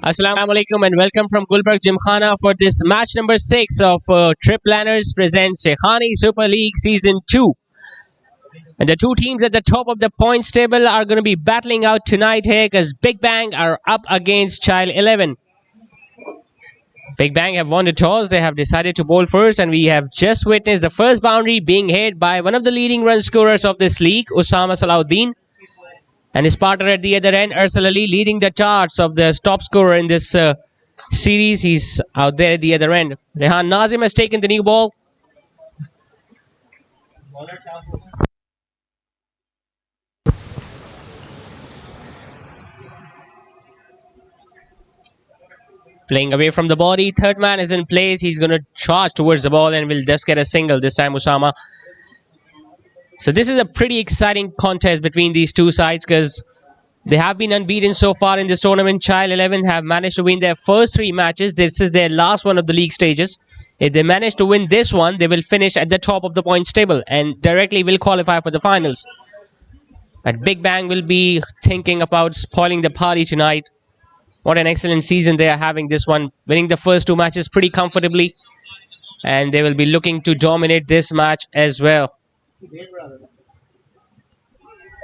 Assalamu alaikum and welcome from Gulberg Gymkhana for this match number 6 of Trip Planners presents Shaikhani Super League Season 2. And the two teams at the top of the points table are going to be battling out tonight here because Big Bang are up against Chayell 11. Big Bang have won the toss. They have decided to bowl first, and we have just witnessed the first boundary being hit by one of the leading run scorers of this league, Usama Salahuddin. And his partner at the other end, Arsal Ali, leading the charts of the top scorer in this series. He's out there at the other end. Rehan Nazim has taken the new ball. Playing away from the body. Third man is in place. He's going to charge towards the ball and will just get a single this time, Usama. So this is a pretty exciting contest between these two sides because they have been unbeaten so far in this tournament. Chayell 11 have managed to win their first 3 matches. This is their last one of the league stages. If they manage to win this one, they will finish at the top of the points table and directly will qualify for the finals. But Big Bang will be thinking about spoiling the party tonight. What an excellent season they are having this one. Winning the first 2 matches pretty comfortably. And they will be looking to dominate this match as well.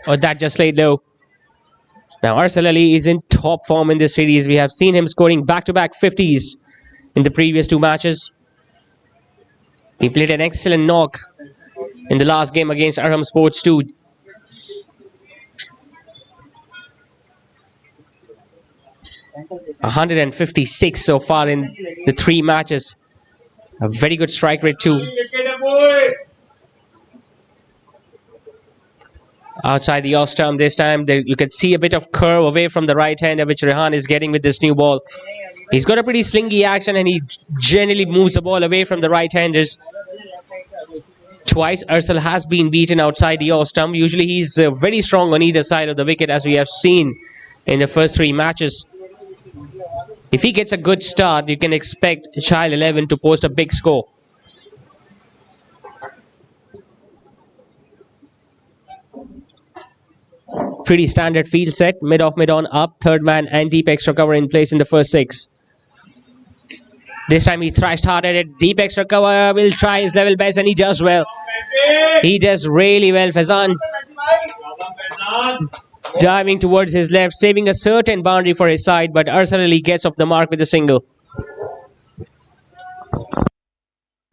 Oh, that just laid low. Now, Arsal Ali is in top form in this series. We have seen him scoring back-to-back 50s in the previous 2 matches. He played an excellent knock in the last game against Arham Sports 2. .156 so far in the 3 matches. A very good strike rate too. Outside the off stump this time, you can see a bit of curve away from the right hander, which Rehan is getting with this new ball. He's got a pretty slingy action and he generally moves the ball away from the right handers. Twice Arsal has been beaten outside the off stump. Usually he's very strong on either side of the wicket, as we have seen in the first 3 matches. If he gets a good start, you can expect Chayell 11 to post a big score. Pretty standard field set. Mid-off, mid-on, up. Third man and deep extra cover in place in the first 6. This time he thrashed hard at it. Deep extra cover will try his level best and he does well. He does really well. Fazan diving towards his left, saving a certain boundary for his side, but Arsal Ali gets off the mark with a single.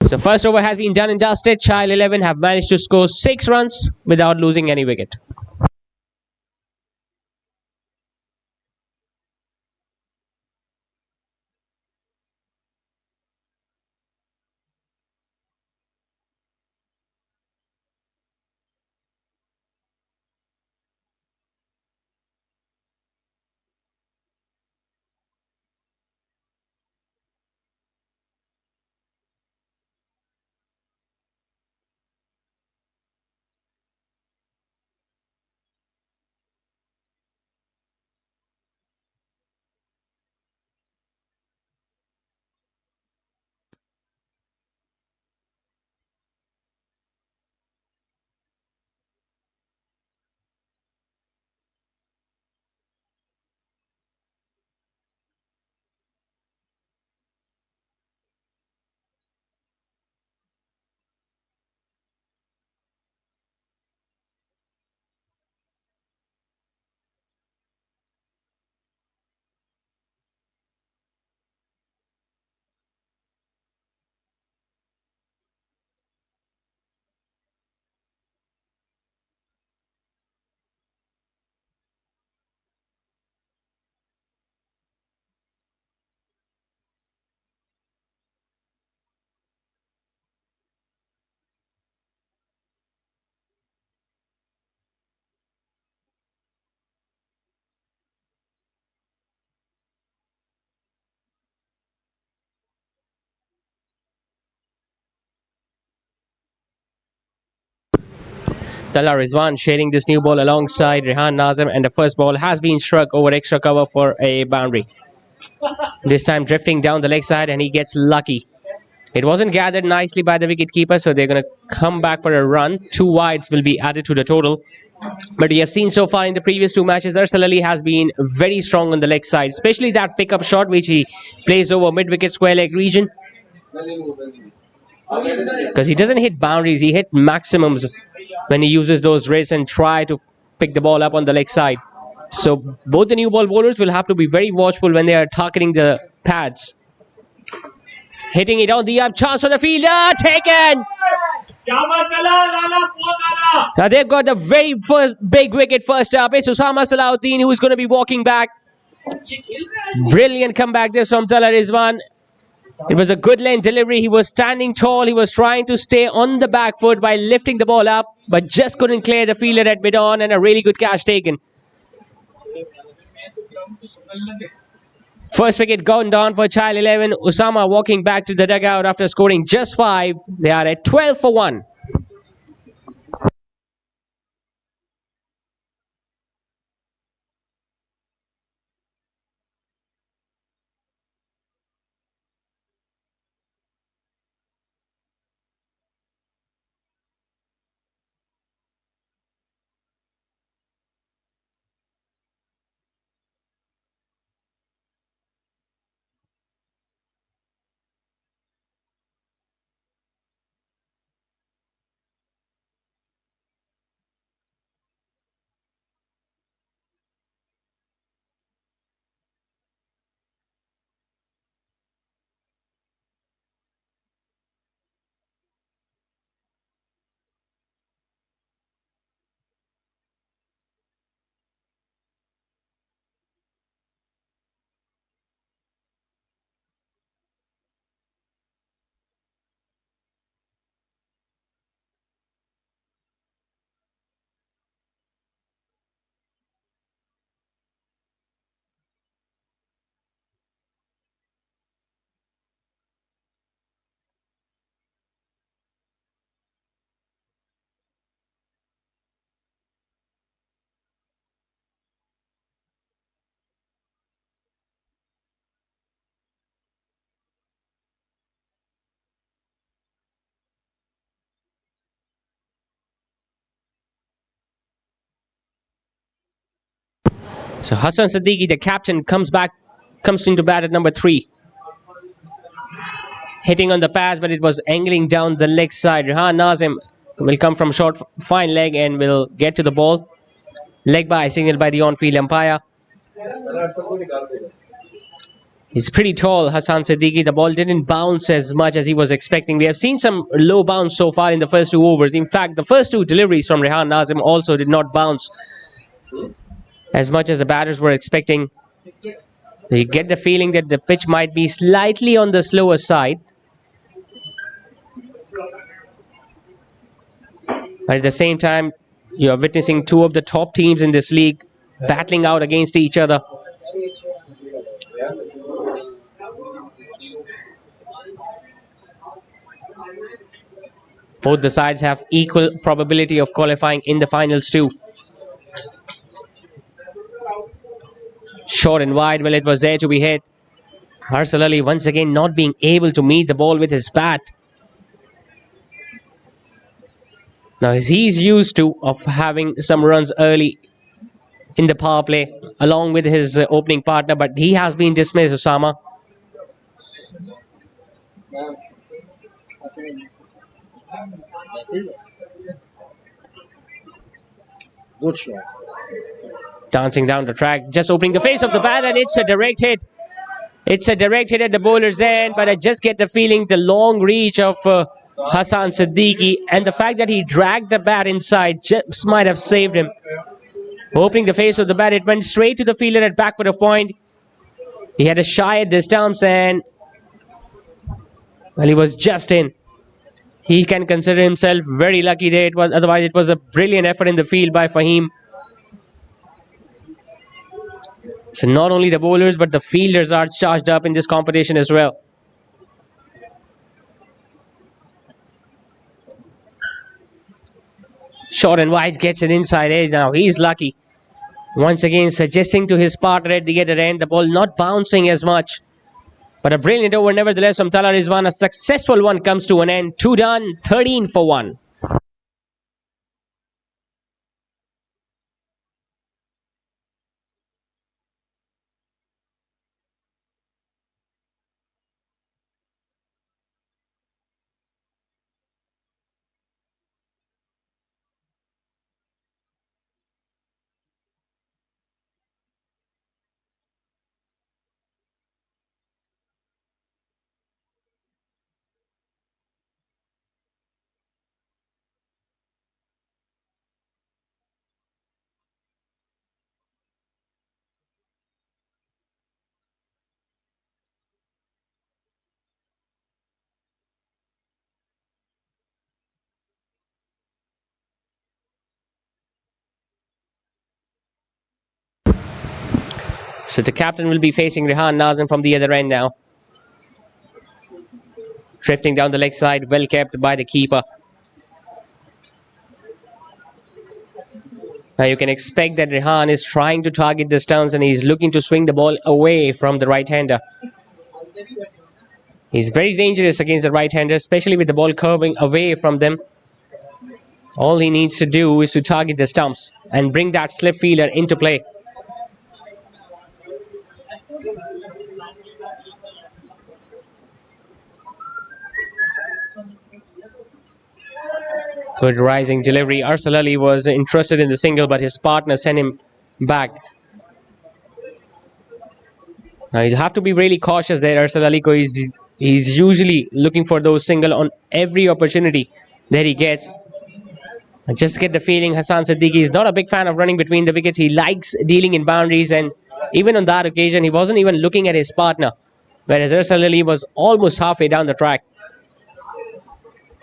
So first over has been done and dusted. Chayell 11 have managed to score 6 runs without losing any wicket. Talha Rizwan sharing this new ball alongside Rehan Nazim, and the first ball has been struck over extra cover for a boundary. This time drifting down the leg side, and he gets lucky. It wasn't gathered nicely by the wicketkeeper, so they're going to come back for a run. 2 wides will be added to the total. But we have seen so far in the previous 2 matches, Arsal Ali has been very strong on the leg side, especially that pickup shot which he plays over mid-wicket square leg region. Because he doesn't hit boundaries, he hit maximums when he uses those wrists and try to pick the ball up on the leg side. So both the new ball bowlers will have to be very watchful when they are targeting the pads. Hitting it on the up, chance for the fielder, taken! Now they've got the very first big wicket first up. It's Usama Salahuddin who's going to be walking back. Brilliant comeback this from Talha Rizwan. It was a good length delivery. He was standing tall. He was trying to stay on the back foot by lifting the ball up, but just couldn't clear the fielder at mid-on, and a really good catch taken. First wicket gone down for Chayell 11. Usama walking back to the dugout after scoring just 5. They are at 12 for 1. So Hassan Siddiqui, the captain, comes into bat at number 3. Hitting on the pass, but it was angling down the leg side. Rehan Nazim will come from short, fine leg and will get to the ball. Leg by, signaled by the on-field umpire. He's pretty tall, Hassan Siddiqui. The ball didn't bounce as much as he was expecting. We have seen some low bounce so far in the first 2 overs. In fact, the first 2 deliveries from Rehan Nazim also did not bounce as much as the batters were expecting. You get the feeling that the pitch might be slightly on the slower side. But at the same time, you are witnessing 2 of the top teams in this league battling out against each other. Both the sides have equal probability of qualifying in the finals too. Short and wide, well, it was there to be hit. Arsal Ali once again not being able to meet the ball with his bat. Now he's used to of having some runs early in the power play along with his opening partner, but he has been dismissed, Osama. Good shot. Dancing down the track, just opening the face of the bat, and it's a direct hit. It's a direct hit at the bowler's end, but I just get the feeling the long reach of Hassan Siddiqui and the fact that he dragged the bat inside just might have saved him. Opening the face of the bat, it went straight to the fielder at back foot of point. He had a shy at this distance, and well, he was just in. He can consider himself very lucky there. Otherwise, it was a brilliant effort in the field by Fahim. So not only the bowlers, but the fielders are charged up in this competition as well. Short and wide, gets an inside edge now. He's lucky. Once again, suggesting to his partner at the other end, the ball not bouncing as much. But a brilliant over nevertheless from Tala Rizwan. A successful one comes to an end. 2 done, 13 for 1. So the captain will be facing Rehan Nazim from the other end now. Drifting down the leg side, well kept by the keeper. Now you can expect that Rehan is trying to target the stumps and he's looking to swing the ball away from the right-hander. He's very dangerous against the right-hander, especially with the ball curving away from them. All he needs to do is to target the stumps and bring that slip fielder into play. Good rising delivery. Arsal Ali was interested in the single, but his partner sent him back. Now you have to be really cautious there, Arsal Ali, because he's usually looking for those single on every opportunity that he gets. I just get the feeling Hassan Siddiqui is not a big fan of running between the wickets. He likes dealing in boundaries, and even on that occasion, he wasn't even looking at his partner, whereas Arsal Ali was almost halfway down the track.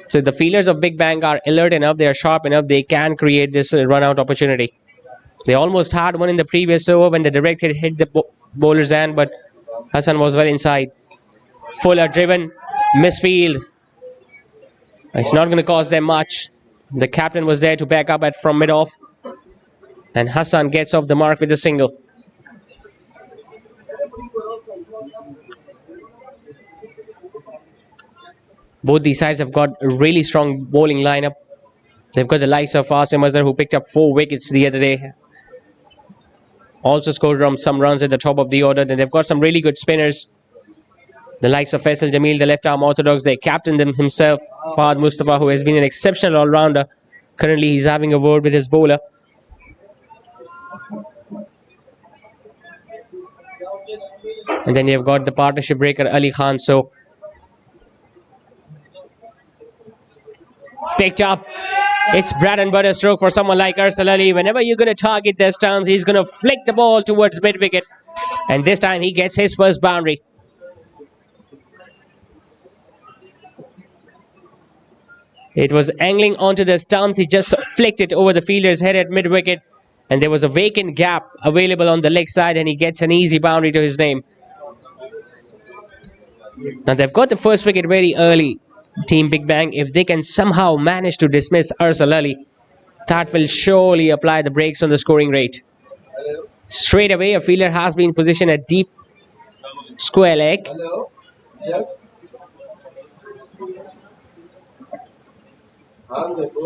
So the fielders of BigBang are alert enough, they are sharp enough, they can create this run-out opportunity. They almost had one in the previous over when the direct hit the bowler's hand, but Hassan was well inside. Fuller driven, misfield. It's not going to cost them much. The captain was there to back up from mid-off. And Hassan gets off the mark with a single. Both these sides have got a really strong bowling lineup. They've got the likes of Asim Azhar, who picked up 4 wickets the other day. Also scored some runs at the top of the order. Then they've got some really good spinners. The likes of Faisal Jamil, the left-arm orthodox. They captained them himself, Fahad Mustafa, who has been an exceptional all-rounder. Currently, he's having a word with his bowler. And then you've got the partnership breaker, Ali Khan. So picked up. It's bread and butter stroke for someone like Arsal Ali. Whenever you're going to target their stance, he's going to flick the ball towards mid-wicket. And this time he gets his first boundary. It was angling onto the stumps. He just flicked it over the fielder's head at mid-wicket. And there was a vacant gap available on the leg side, and he gets an easy boundary to his name. Now they've got the first wicket very early, Team BigBang. If they can somehow manage to dismiss Arsal Ali, that will surely apply the brakes on the scoring rate. Straight away, a fielder has been positioned at deep square leg.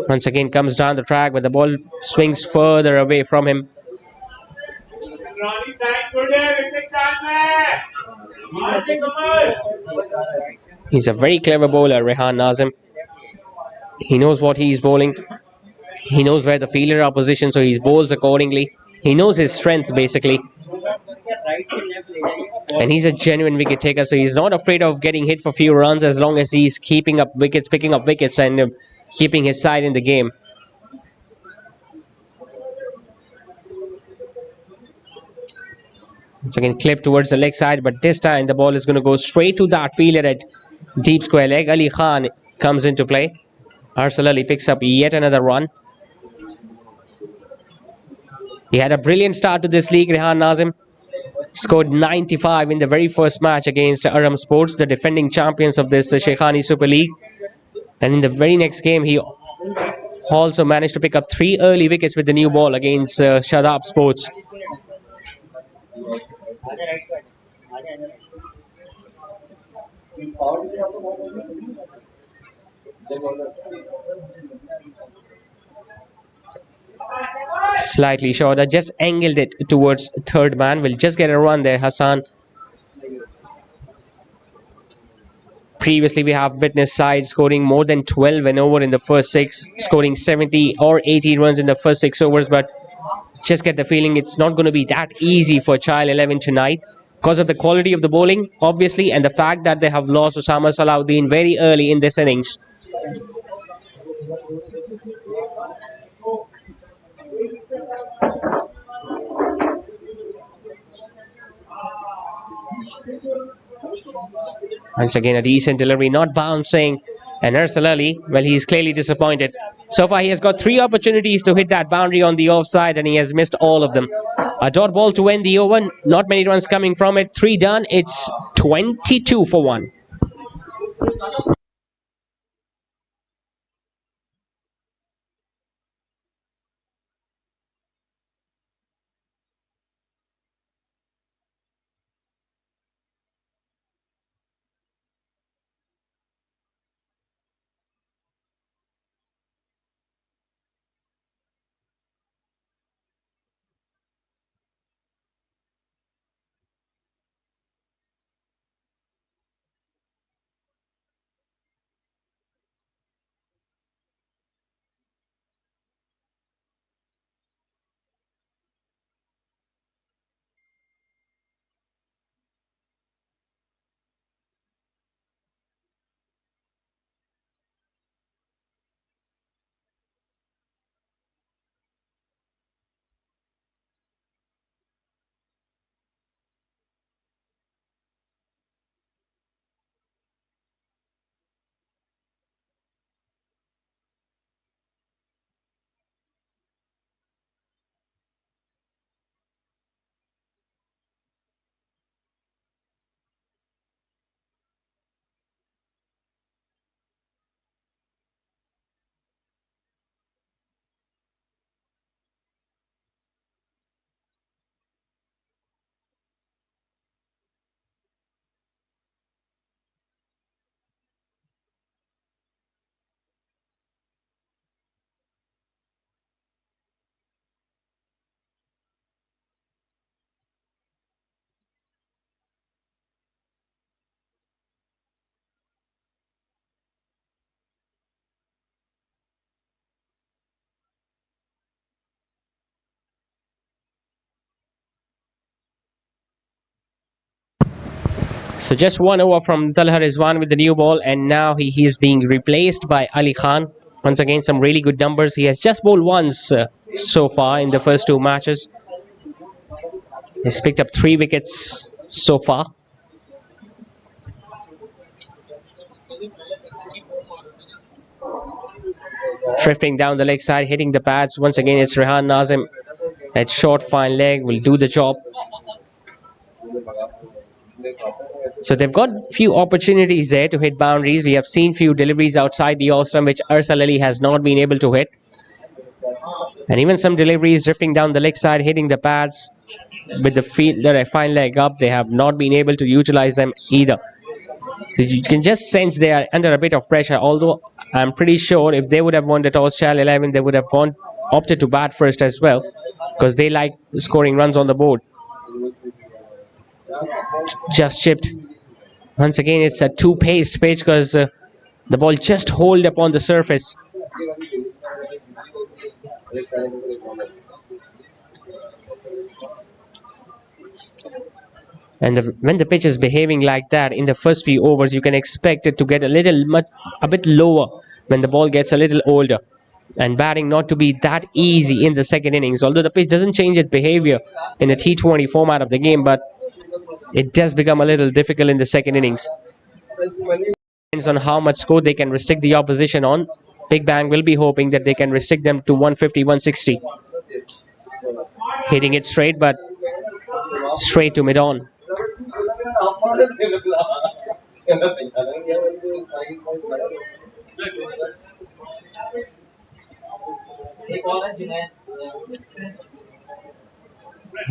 Once again comes down the track, but the ball swings further away from him. He's a very clever bowler, Rehan Nazim. He knows what he's bowling. He knows where the fielder are positioned, so he bowls accordingly. He knows his strengths, basically. And he's a genuine wicket taker, so he's not afraid of getting hit for few runs as long as he's keeping up wickets, picking up wickets, and keeping his side in the game. Once again, clip towards the leg side, but this time the ball is going to go straight to that fielder at deep square leg. Ali Khan comes into play. Arsal Ali picks up yet another run. He had a brilliant start to this league, Rehan Nazim. Scored 95 in the very first match against Aram Sports, the defending champions of this Shaikhani Super League. And in the very next game, he also managed to pick up 3 early wickets with the new ball against Shadab Sports. Slightly shorter, just angled it towards third man. Will just get a run there, Hassan. Previously, we have witnessed sides scoring more than 12 and over in the first 6, scoring 70 or 80 runs in the first 6 overs, but just get the feeling it's not going to be that easy for Chayell 11 tonight because of the quality of the bowling, obviously, and the fact that they have lost Osama Salahuddin very early in this innings. Once again, a decent delivery, not bouncing. And Ersal Ali, well, he's clearly disappointed. So far, he has got 3 opportunities to hit that boundary on the offside, and he has missed all of them. A dot ball to end the over. Not many runs coming from it. 3 done. It's 22 for 1. So just 1 over from Talha Rizwan with the new ball, and now he is being replaced by Ali Khan. Once again, some really good numbers. He has just bowled once so far in the first 2 matches. He's picked up 3 wickets so far. Drifting down the leg side, hitting the pads. Once again, it's Rehan Nazim. That short, fine leg will do the job. So they've got few opportunities there to hit boundaries. We have seen few deliveries outside the off-stump, which Ersal Ali has not been able to hit. And even some deliveries drifting down the leg side, hitting the pads with the fielder a fine leg up. They have not been able to utilize them either. So you can just sense they are under a bit of pressure. Although I'm pretty sure if they would have won the toss, Chayell 11, they would have opted to bat first as well, because they like scoring runs on the board. Just chipped. Once again, it's a 2-paced pitch because the ball just hold upon the surface. And when the pitch is behaving like that in the first few overs, you can expect it to get a bit lower when the ball gets a little older. And batting not to be that easy in the second innings. Although the pitch doesn't change its behavior in the T20 format of the game, but it does become a little difficult in the second innings. Depends on how much score they can restrict the opposition on. BigBang will be hoping that they can restrict them to 150, 160. Hitting it straight, but straight to mid-on.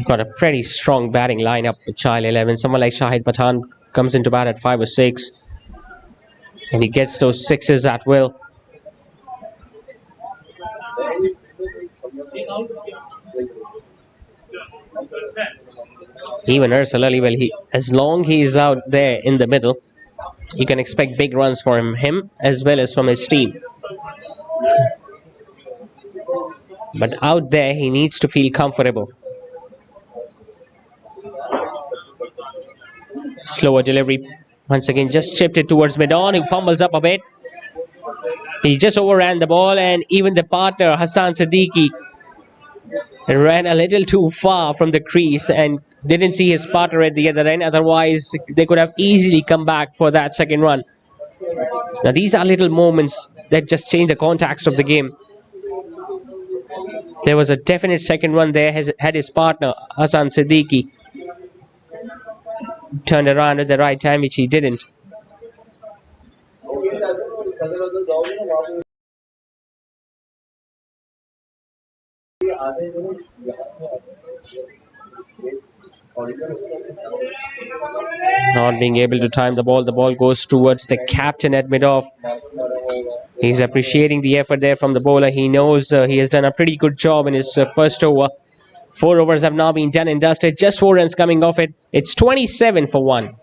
Got a pretty strong batting lineup with Chayell 11. Someone like Shahid Pathan comes into bat at 5 or 6, and he gets those sixes at will. Even Ursula, well, as long he is out there in the middle, you can expect big runs from him as well as from his team. But out there, he needs to feel comfortable. Slower delivery. Once again, just chipped it towards mid-on. He fumbles up a bit. He just overran the ball, and even the partner, Hassan Siddiqui, ran a little too far from the crease and didn't see his partner at the other end. Otherwise, they could have easily come back for that second run. Now, these are little moments that just change the context of the game. There was a definite second run there had his partner, Hassan Siddiqui, turned around at the right time, which he didn't. Not being able to time the ball goes towards the captain at mid-off. He's appreciating the effort there from the bowler. He knows he has done a pretty good job in his first over. 4 overs have now been done and dusted. Just 4 runs coming off it. It's 27 for 1.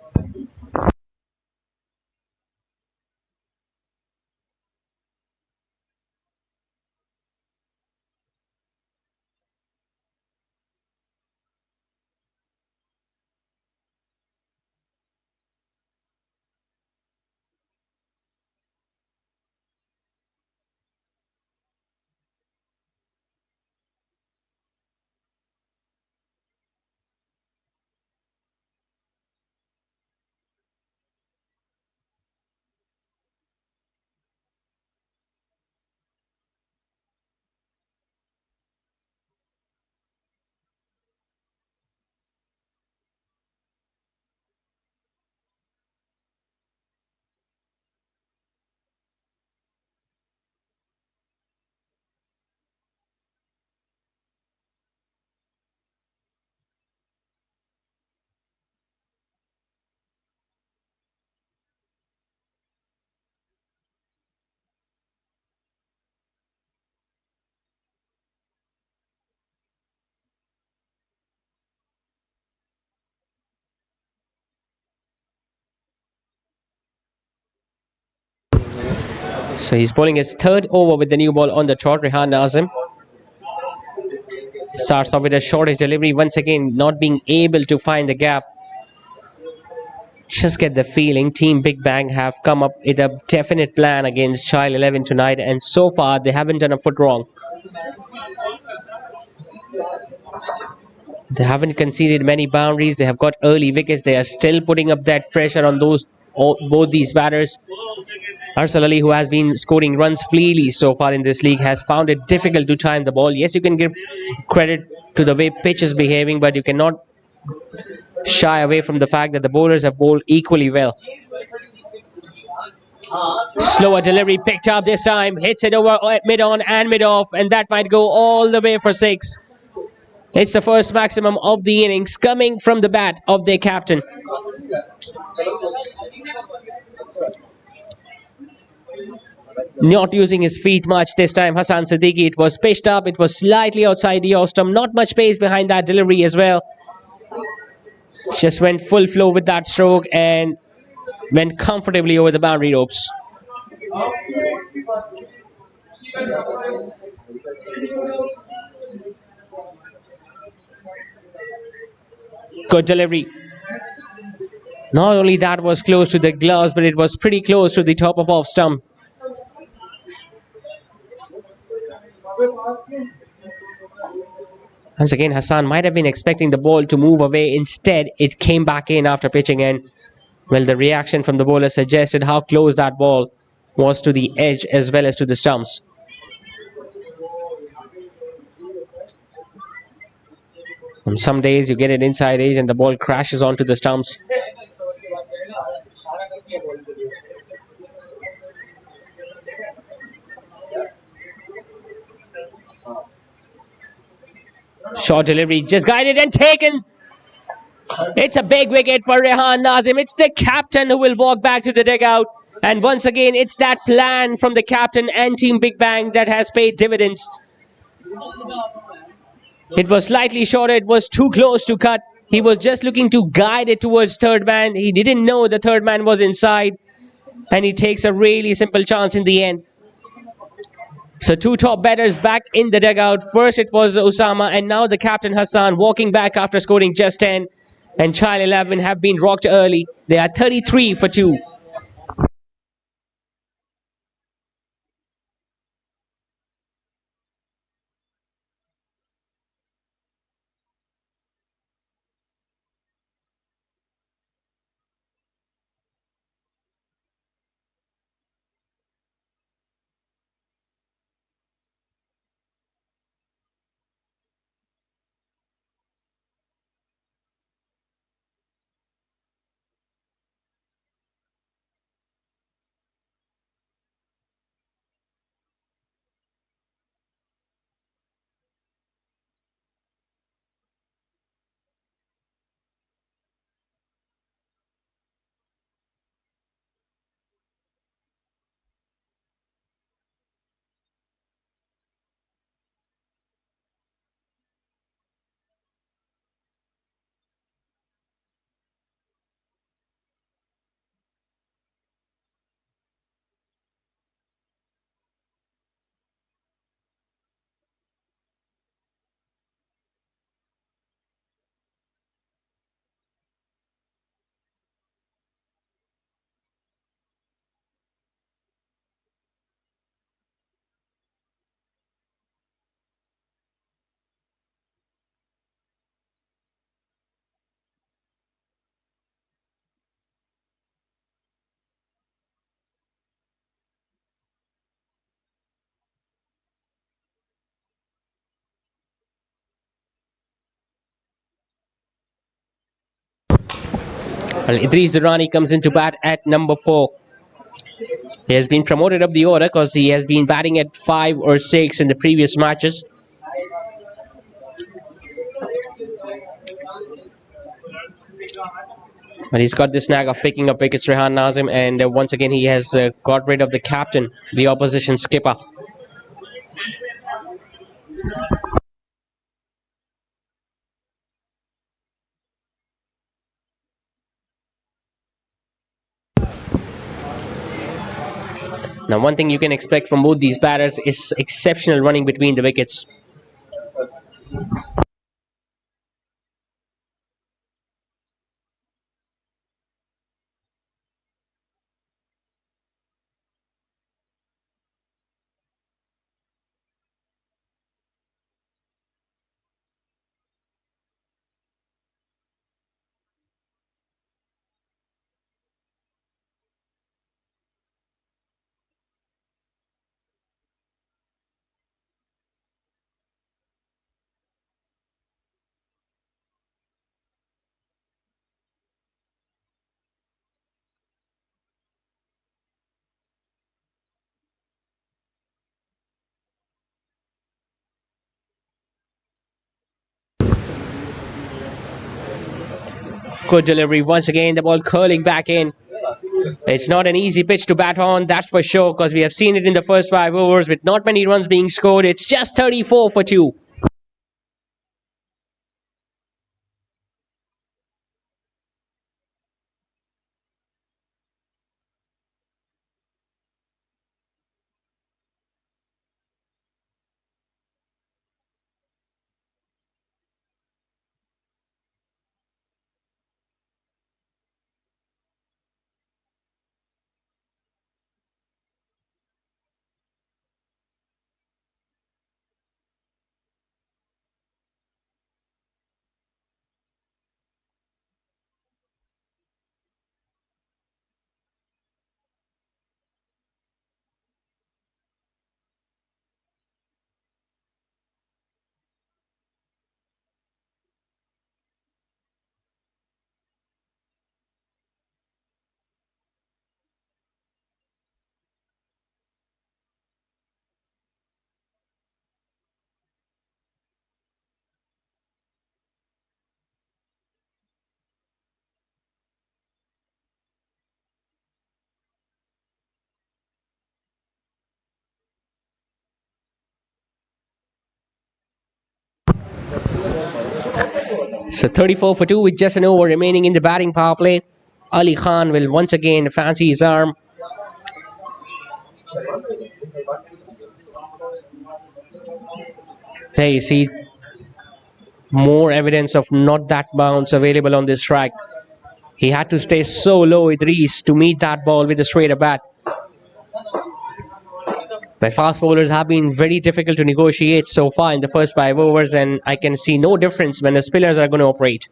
So he's bowling his third over with the new ball on the trot. Rehan Nazim starts off with a shortish delivery. Once again, not being able to find the gap. Just get the feeling Team Big Bang have come up with a definite plan against Chayell 11 tonight, and so far they haven't done a foot wrong. They haven't conceded many boundaries. They have got early wickets. They are still putting up that pressure on both these batters. Arsal Ali, who has been scoring runs freely so far in this league, has found it difficult to time the ball. Yes, you can give credit to the way pitch is behaving, but you cannot shy away from the fact that the bowlers have bowled equally well. Slower delivery picked up this time. Hits it over at mid-on and mid-off, and that might go all the way for 6. It's the first maximum of the innings coming from the bat of their captain. Not using his feet much this time, Hassan Siddiqui. It was pitched up. It was slightly outside the off stump. Not much pace behind that delivery as well. Just went full flow with that stroke and went comfortably over the boundary ropes. Good delivery. Not only that was close to the gloves, but it was pretty close to the top of off stump. Once again, Hassan might have been expecting the ball to move away. Instead, it came back in after pitching in. Well, the reaction from the bowler suggested how close that ball was to the edge as well as to the stumps. And some days you get it inside edge and the ball crashes onto the stumps. Short delivery, just guided and taken. It's a big wicket for Rehan Nazim. It's the captain who will walk back to the dugout. And once again, it's that plan from the captain and Team Big Bang that has paid dividends. It was slightly shorter. It was too close to cut. He was just looking to guide it towards third man. He didn't know the third man was inside. And he takes a really simple chance in the end. So two top batters back in the dugout. First it was Osama and now the captain Hassan walking back after scoring just 10. And Chayell 11 have been rocked early. They are 33 for 2. Well, Idris Durrani comes into bat at number 4. He has been promoted up the order because he has been batting at 5 or 6 in the previous matches. But he's got the snag of picking up wickets, Rehan Nazim, and once again he has got rid of the captain, the opposition skipper. Now, one thing you can expect from both these batters is exceptional running between the wickets. Good delivery once again, the ball curling back in. It's not an easy pitch to bat on, that's for sure, because we have seen it in the first 5 overs with not many runs being scored. It's just 34 for 2. So 34 for 2 with just an over remaining in the batting power play. Ali Khan will once again fancy his arm. There you see more evidence of not that bounce available on this track. He had to stay so low with Reese to meet that ball with a straighter bat. My fast bowlers have been very difficult to negotiate so far in the first 5 overs, and I can see no difference when the spinners are going to operate.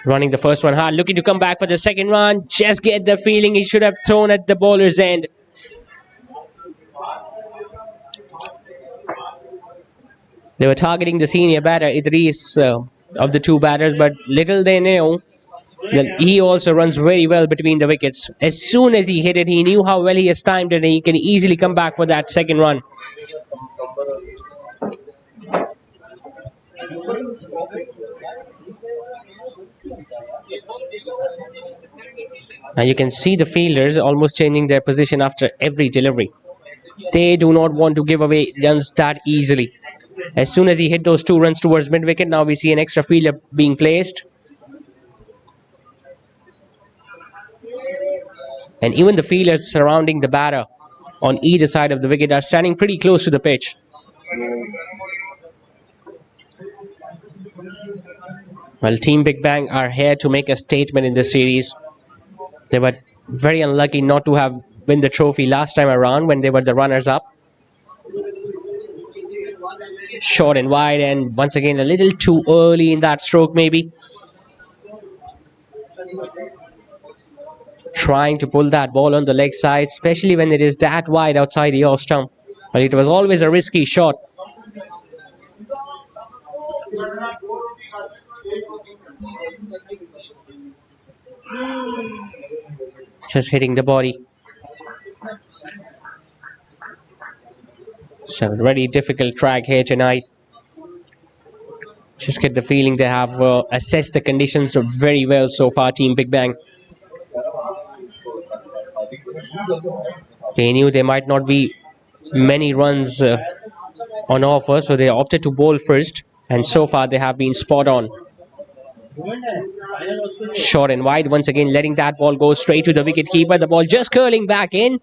Running the first one hard, looking to come back for the second one. Just get the feeling he should have thrown at the bowler's end. They were targeting the senior batter, Idris, of the two batters, but little they knew that he also runs very well between the wickets. As soon as he hit it, he knew how well he has timed it, and he can easily come back for that second run. Now you can see the fielders almost changing their position after every delivery. They do not want to give away runs that easily. As soon as he hit those 2 runs towards mid-wicket, now we see an extra fielder being placed. And even the fielders surrounding the batter on either side of the wicket are standing pretty close to the pitch. Well, Team Big Bang are here to make a statement in this series. They were very unlucky not to have win the trophy last time around when they were the runners-up. Short and wide, and once again a little too early in that stroke maybe. Trying to pull that ball on the leg side, especially when it is that wide outside the off stump. But it was always a risky shot. Just hitting the body. It's a very difficult track here tonight. Just get the feeling they have assessed the conditions very well so far, Team Big Bang. They knew there might not be many runs on offer, so they opted to bowl first, and so far they have been spot on. Short and wide, once again letting that ball go straight to the wicket keeper. The ball just curling back in.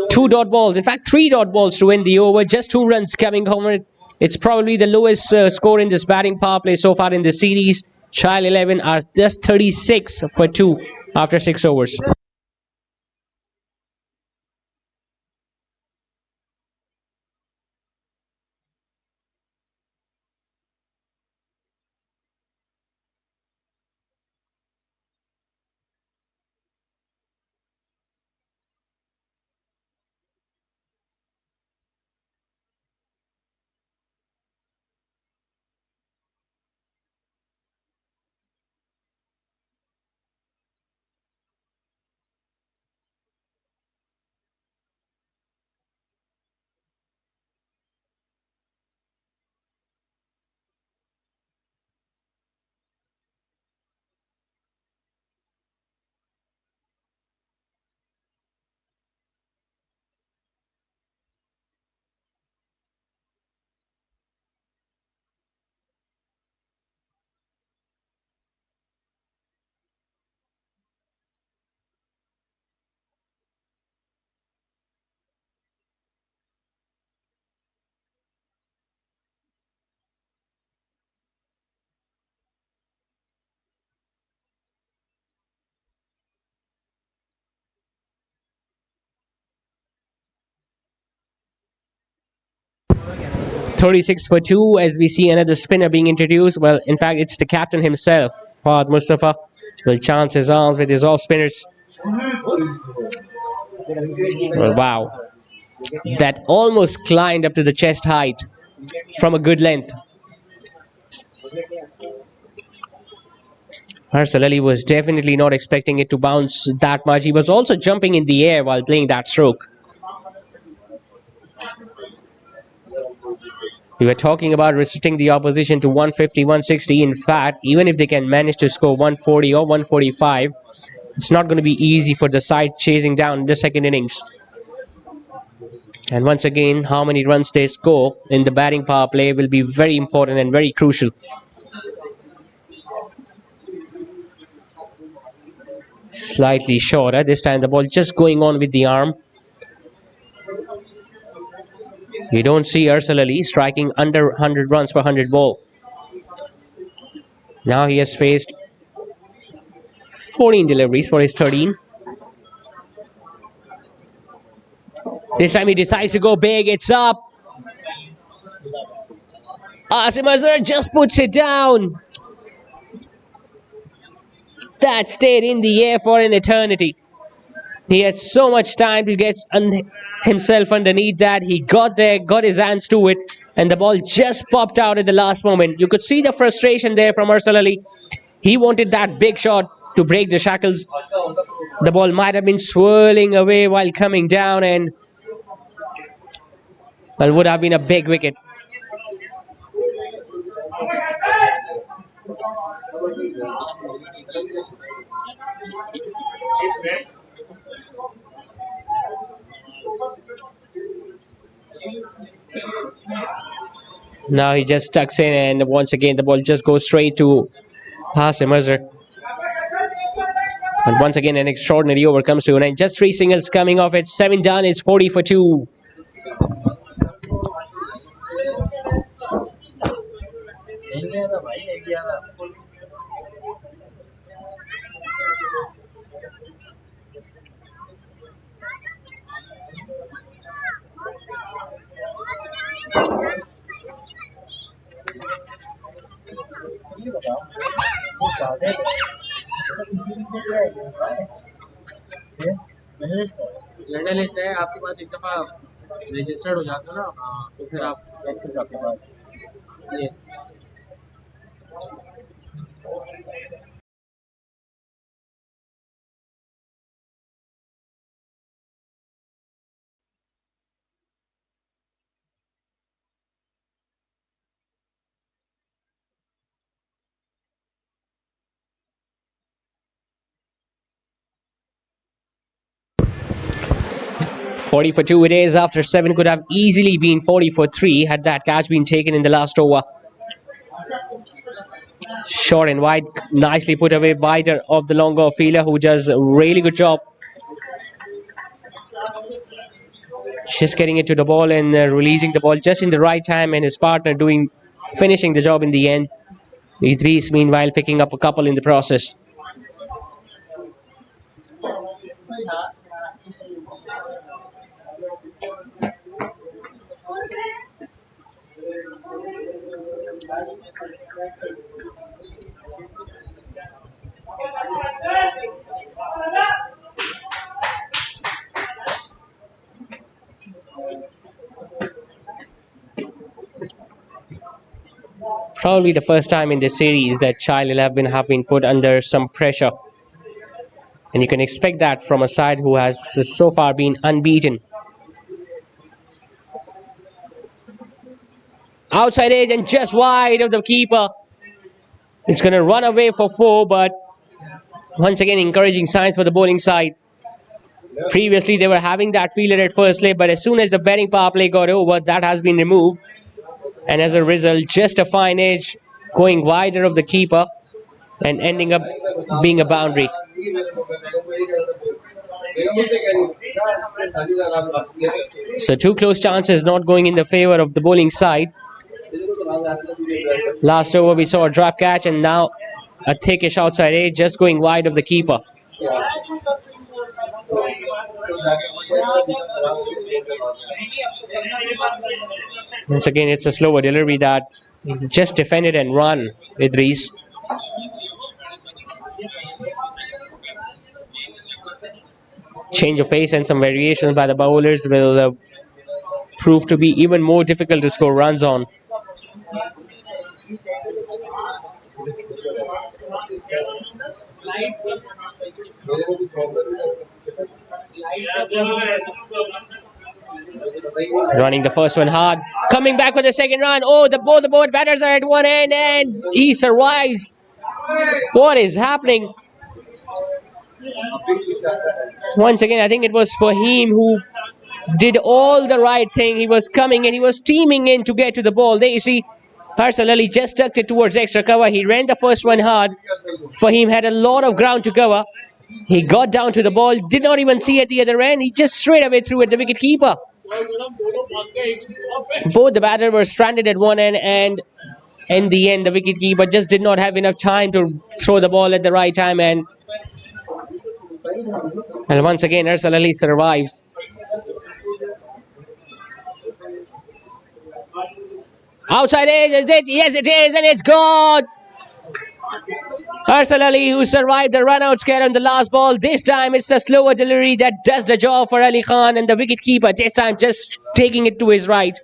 2 dot balls, in fact 3 dot balls to win the over. Just 2 runs coming home. It's probably the lowest score in this batting power play so far in the series. Chayell 11 are just 36 for 2 after 6 overs. .36 for 2 as we see another spinner being introduced. Well, in fact, it's the captain himself, Fahad Mustafa, will chance his arms with his off spinners. Well, wow. That almost climbed up to the chest height from a good length. Harsal Ali was definitely not expecting it to bounce that much. He was also jumping in the air while playing that stroke. We were talking about restricting the opposition to 150, 160. In fact, even if they can manage to score 140 or 145, it's not going to be easy for the side chasing down the second innings. And once again, how many runs they score in the batting power play will be very important and very crucial. Slightly shorter. This time the ball just going on with the arm. You don't see Ursula Lee striking under 100 runs per 100 ball. Now he has faced 14 deliveries for his 13. This time he decides to go big. It's up. Asim Azhar just puts it down. That stayed in the air for an eternity. He had so much time to get himself underneath that. He got there, got his hands to it, and the ball just popped out at the last moment. You could see the frustration there from Ursula Lee. He wanted that big shot to break the shackles. The ball might have been swirling away while coming down, and well, would have been a big wicket. Now he just tucks in, and once again the ball just goes straight to Asim Azhar. And once again an extraordinary over comes to an end. Just 3 singles coming off it. 7 done is 40 for 2. Journalist है आपके पास एक दफा registered हो जाता ना तो फिर आप एक्सेस आपके पास ये Forty for 2 it is. After 7 could have easily been 40 for 3 had that catch been taken in the last over. Short and wide, nicely put away wider of the longer fielder, who does a really good job. Just getting it to the ball and releasing the ball just in the right time, and his partner finishing the job in the end. Idris meanwhile picking up a couple in the process. Probably the first time in this series that Chayell have been put under some pressure. And you can expect that from a side who has so far been unbeaten. Outside edge and just wide of the keeper. It's going to run away for 4, but once again encouraging signs for the bowling side. Previously they were having that fielder at first slip, but as soon as the batting power play got over, that has been removed. And as a result, just a fine edge going wider of the keeper and ending up being a boundary. So 2 close chances not going in the favour of the bowling side. Last over we saw a drop catch, and now a thickish outside edge just going wide of the keeper. Once again, it's a slower delivery that just defended and run Idris. Change of pace and some variations by the bowlers will prove to be even more difficult to score runs on. Running the first one hard, coming back with the second run. Oh, both the board batters are at one end, and he survives. What is happening? Once again, I think it was Fahim who did all the right thing. He was coming and he was steaming in to get to the ball. There you see, Harsal Ali just tucked it towards extra cover. He ran the first one hard. For him, had a lot of ground to cover. He got down to the ball, did not even see at the other end. He just straight away threw at the wicket keeper. Both the batters were stranded at one end, and in the end, the wicket keeper just did not have enough time to throw the ball at the right time. And once again, Harsal Ali survives. Outside edge, is it? Yes, it is, and it's gone. Harsal Ali, who survived the run-out scare on the last ball. This time, it's a slower delivery that does the job for Ali Khan, and the wicket-keeper this time just taking it to his right.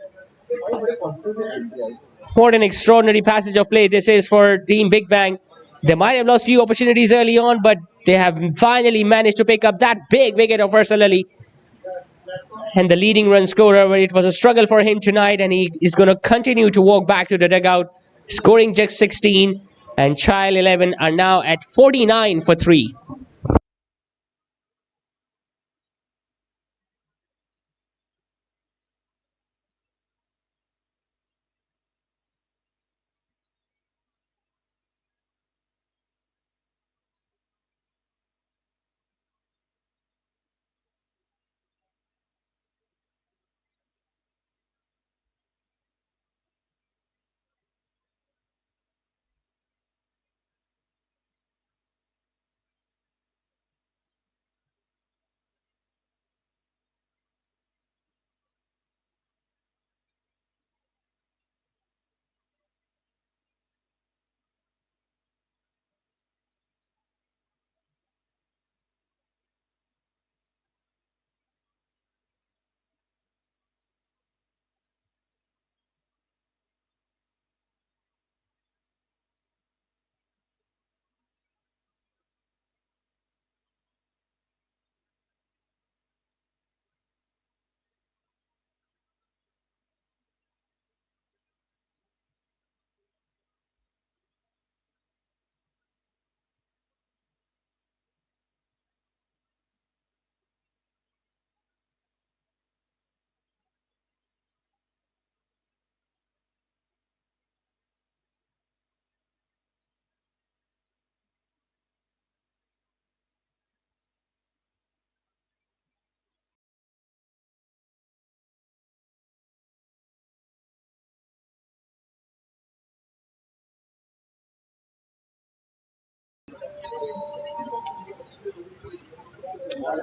What an extraordinary passage of play this is for Team Big Bang. They might have lost few opportunities early on, but they have finally managed to pick up that big wicket of Harsal Ali. And the leading run scorer, where it was a struggle for him tonight, and he is going to continue to walk back to the dugout, scoring just 16, and Chayell 11 are now at 49 for 3.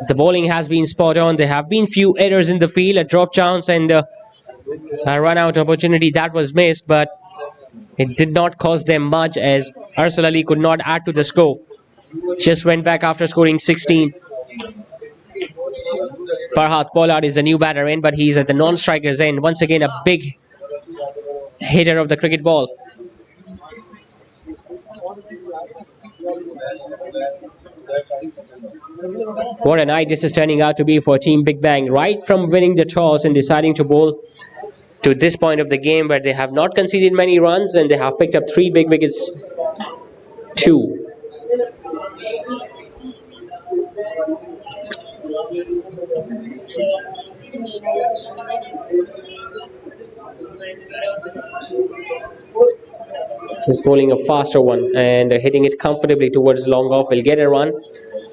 The bowling has been spot on. There have been few errors in the field, a drop chance and a run out opportunity that was missed, but it did not cost them much as Harsal Ali could not add to the score. Just went back after scoring 16. Farhad Pollard is the new batter in, but he's at the non-striker's end. Once again, a big hitter of the cricket ball. What a night this is turning out to be for Team Big Bang. Right from winning the toss and deciding to bowl to this point of the game, where they have not conceded many runs and they have picked up 3 big wickets. 2. Just bowling a faster one and hitting it comfortably towards long off will get a run,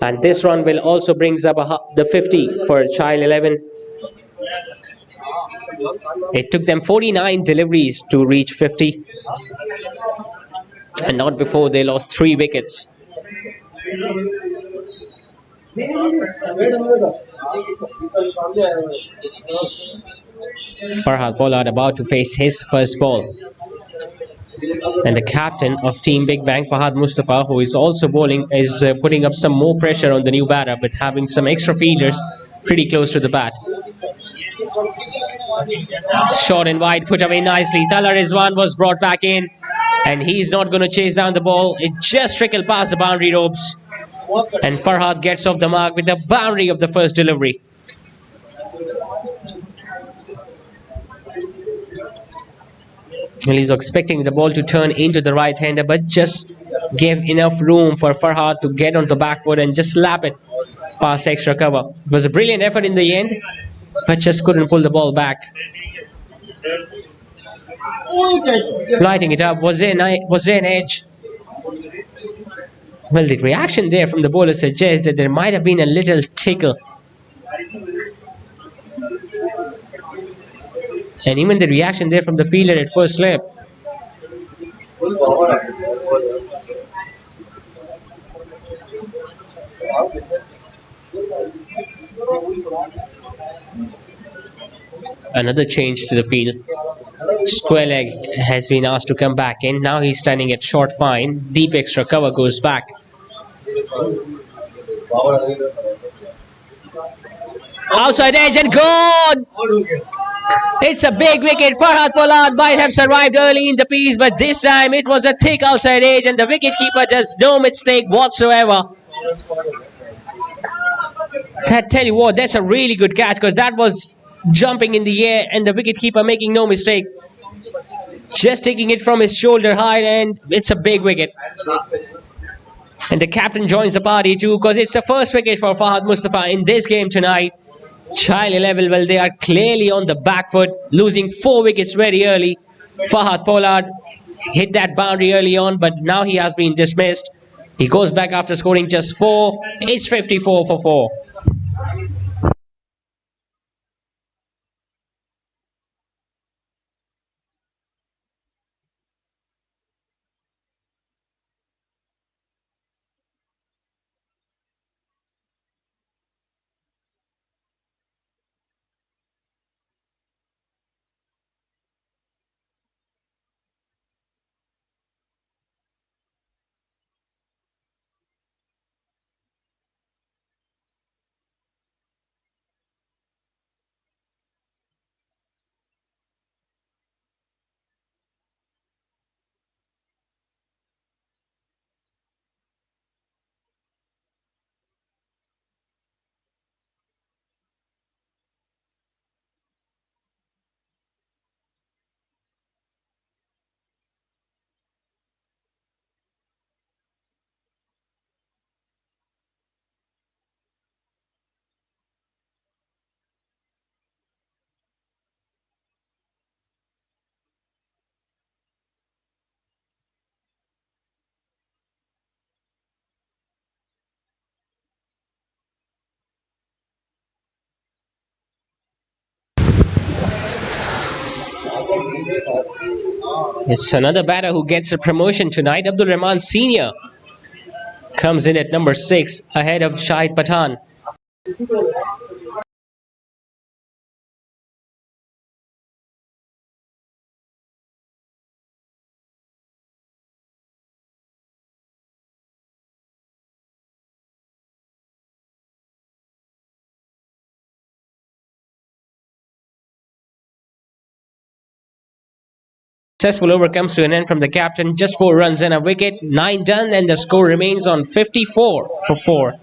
and this run will also brings up the 50 for Chayell 11. It took them 49 deliveries to reach 50, and not before they lost 3 wickets. Farhad Pollard about to face his first ball. And the captain of Team Big Bang, Fahad Mustafa, who is also bowling, is putting up some more pressure on the new batter, but having some extra fielders pretty close to the bat. Short and wide, put away nicely. Talar Rizwan was brought back in, and he's not going to chase down the ball. It just trickled past the boundary ropes, and Farhad gets off the mark with the boundary of the first delivery. Well, he's expecting the ball to turn into the right-hander, but just gave enough room for Farhad to get on the back foot and just slap it past extra cover. It was a brilliant effort in the end, but just couldn't pull the ball back. Flighting it up. Was there an edge? Well, the reaction there from the bowler suggests that there might have been a little tickle. And even the reaction there from the fielder at first slip. Another change to the field. Square leg has been asked to come back in. Now he's standing at short fine. Deep extra cover goes back. Outside edge and gone! It's a big wicket. Farhad Pollard might have survived early in the piece, but this time it was a thick outside edge and the wicketkeeper does no mistake whatsoever. I tell you what, that's a really good catch because that was jumping in the air and the wicketkeeper making no mistake. Just taking it from his shoulder height and it's a big wicket. And the captain joins the party too because it's the first wicket for Fahad Mustafa in this game tonight. Chayell level, well, they are clearly on the back foot, losing 4 wickets very early. Farhad Pollard hit that boundary early on, but now he has been dismissed. He goes back after scoring just 4. It's 54 for 4. It's another batter who gets a promotion tonight. Abdul Rahman Senior comes in at number 6 ahead of Shahid Pathan. Successful over comes to an end from the captain. Just 4 runs and a wicket. 9 done and the score remains on 54 for 4.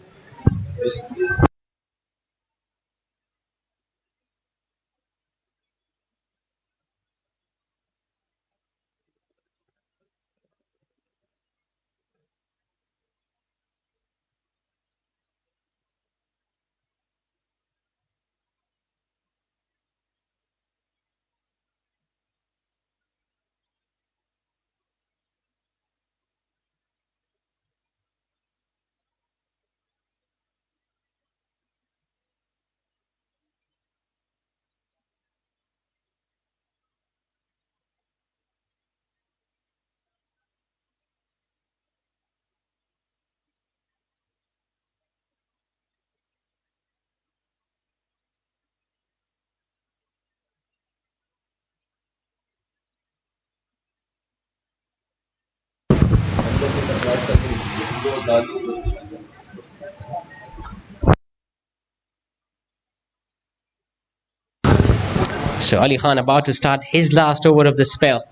So Ali Khan about to start his last over of the spell.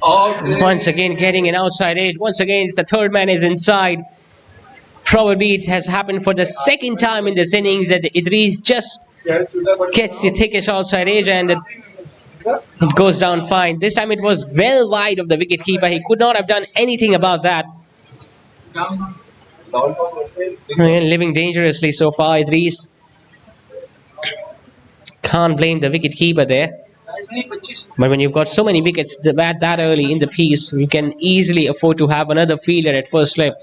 Once again getting an outside edge. Once again the third man is inside. Probably it has happened for the second time in this innings that Idris just gets the thickest outside edge and it goes down fine. This time it was well wide of the wicketkeeper. He could not have done anything about that. Living dangerously so far, Idris. Can't blame the wicket keeper there. But when you've got so many wickets that early in the piece, you can easily afford to have another fielder at first slip.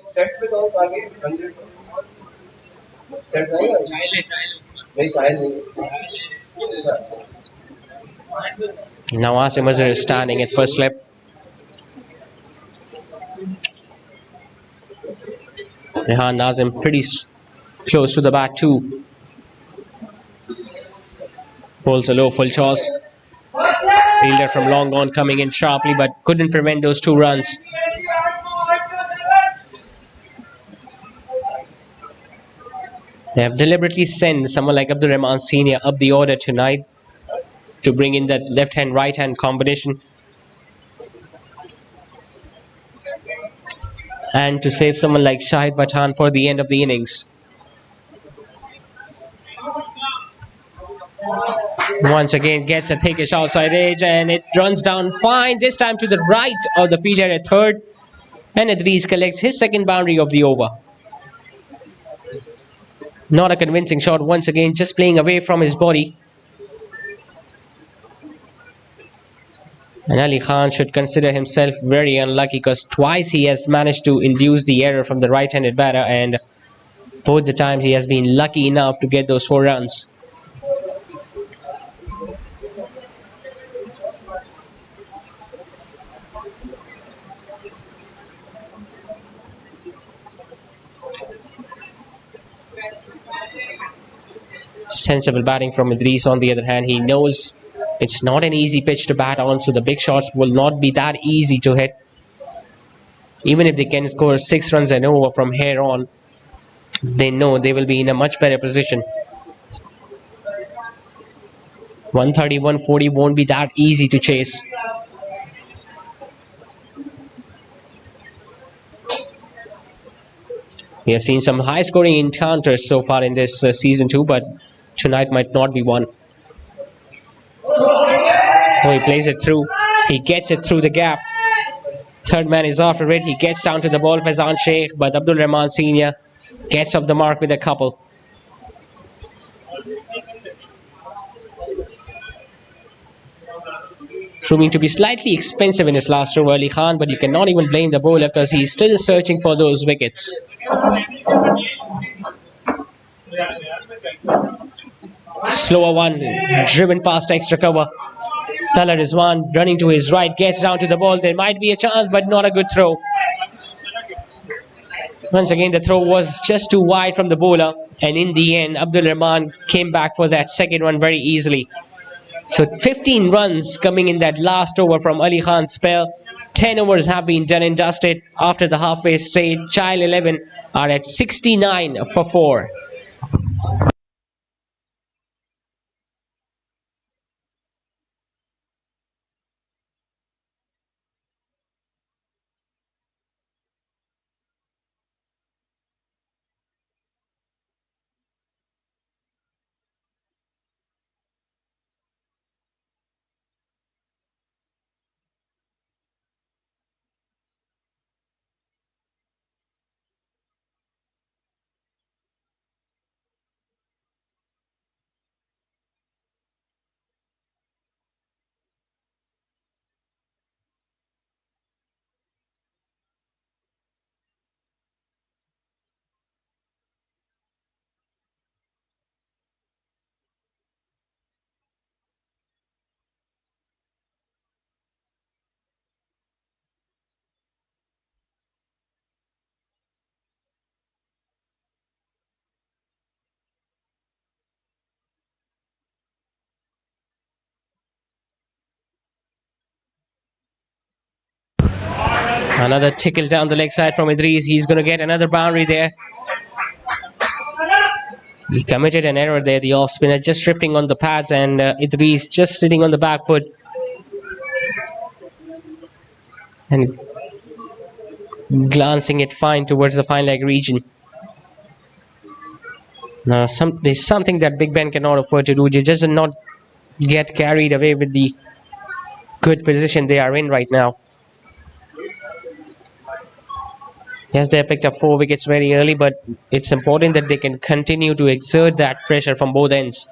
Now Asim Azhar is standing at first slip. Rehan Nazim pretty close to the bat too. Holds a low full toss. Fielder from long on coming in sharply but couldn't prevent those 2 runs. They have deliberately sent someone like Abdul Rahman Senior up the order tonight to bring in that left-hand, right-hand combination. And to save someone like Shahid Pathan for the end of the innings. Once again gets a thickish outside edge and it runs down fine, this time to the right of the fielder at third. And Idris collects his second boundary of the over. Not a convincing shot once again, just playing away from his body. And Ali Khan should consider himself very unlucky because twice he has managed to induce the error from the right-handed batter, and both the times he has been lucky enough to get those 4 runs. Sensible batting from Idris on the other hand. He knows it's not an easy pitch to bat on, so the big shots will not be that easy to hit. Even if they can score 6 runs and over from here on, they know they will be in a much better position. 130, 140 won't be that easy to chase. We have seen some high-scoring encounters so far in this season too, but tonight might not be one. Oh, he plays it through. He gets it through the gap. Third man is after it. He gets down to the ball, Faizan Sheikh, but Abdul Rahman Senior gets off the mark with a couple. Proving to be slightly expensive in his last over, Ali Khan, but you cannot even blame the bowler because he's still searching for those wickets. Slower one, driven past extra cover. Tala Rizwan running to his right, gets down to the ball. There might be a chance, but not a good throw. Once again, the throw was just too wide from the bowler, and in the end, Abdul Rahman came back for that second one very easily. So 15 runs coming in that last over from Ali Khan's spell. 10 overs have been done and dusted after the halfway stage. Chayell 11 are at 69 for 4. Another tickle down the leg side from Idris. He's going to get another boundary there. He committed an error there, the off spinner just drifting on the pads, and Idris just sitting on the back foot. And glancing it fine towards the fine leg region. Now, there's something that BigBang cannot afford to do. They just not get carried away with the good position they are in right now. Yes, they picked up 4 wickets very early, but it's important that they can continue to exert that pressure from both ends.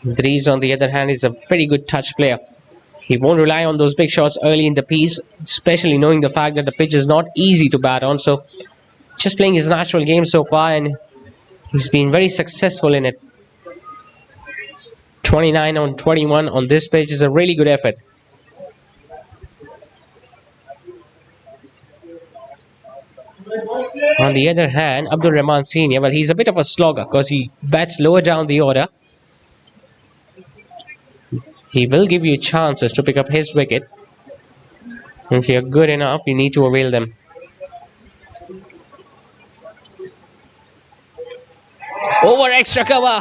Dries, on the other hand, is a very good touch player. He won't rely on those big shots early in the piece, especially knowing the fact that the pitch is not easy to bat on. So, just playing his natural game so far, and he's been very successful in it. 29 on 21 on this pitch is a really good effort. On the other hand, Abdul Rahman Senior, well, he's a bit of a slogger because he bats lower down the order. He will give you chances to pick up his wicket. If you're good enough, you need to avail them. Over extra cover.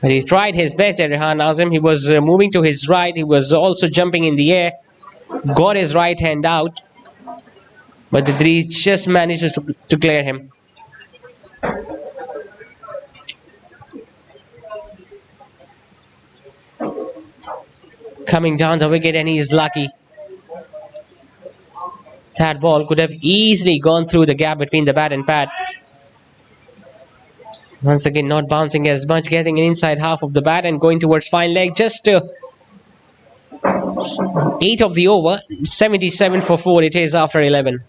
But he tried his best at Rehan Azim. He was moving to his right. He was also jumping in the air. Got his right hand out. But the Dries just manages to clear him. Coming down the wicket, and he is lucky. That ball could have easily gone through the gap between the bat and pad. Once again, not bouncing as much, getting an inside half of the bat and going towards fine leg. Just 8 of the over, 77 for 4 it is after 11.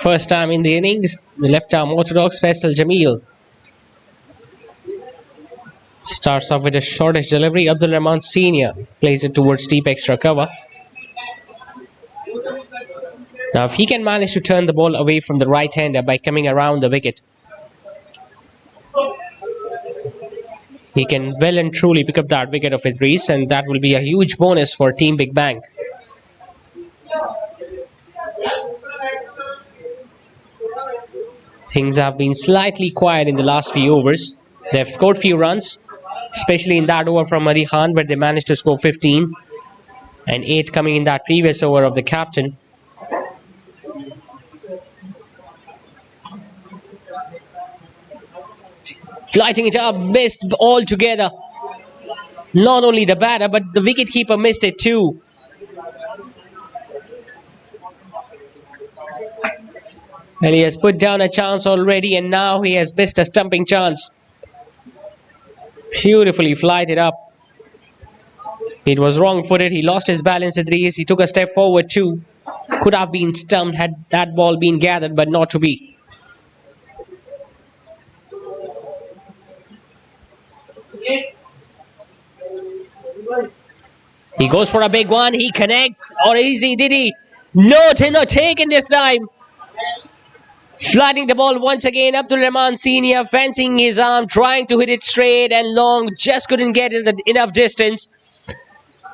First time in the innings, the left-arm orthodox Faisal Jamil starts off with a shortish delivery. Abdul Rahman Senior plays it towards deep extra cover. Now, if he can manage to turn the ball away from the right-hander by coming around the wicket, he can well and truly pick up that wicket of Idris, and that will be a huge bonus for Team Big Bang. Things have been slightly quiet in the last few overs. They've scored few runs, especially in that over from Madi Khan, where they managed to score 15, and 8 coming in that previous over of the captain. Flighting it up, missed altogether. Not only the batter, but the wicketkeeper missed it too. Well, he has put down a chance already, and now he has missed a stumping chance. Beautifully flighted up. It was wrong-footed. He lost his balance at Idris. He took a step forward too. Could have been stumped had that ball been gathered, but not to be. He goes for a big one. He connects. Or easy, did he? No, not taken this time. Flatting the ball once again. Abdul Rahman Senior fancying his arm, trying to hit it straight and long. Just couldn't get it enough distance.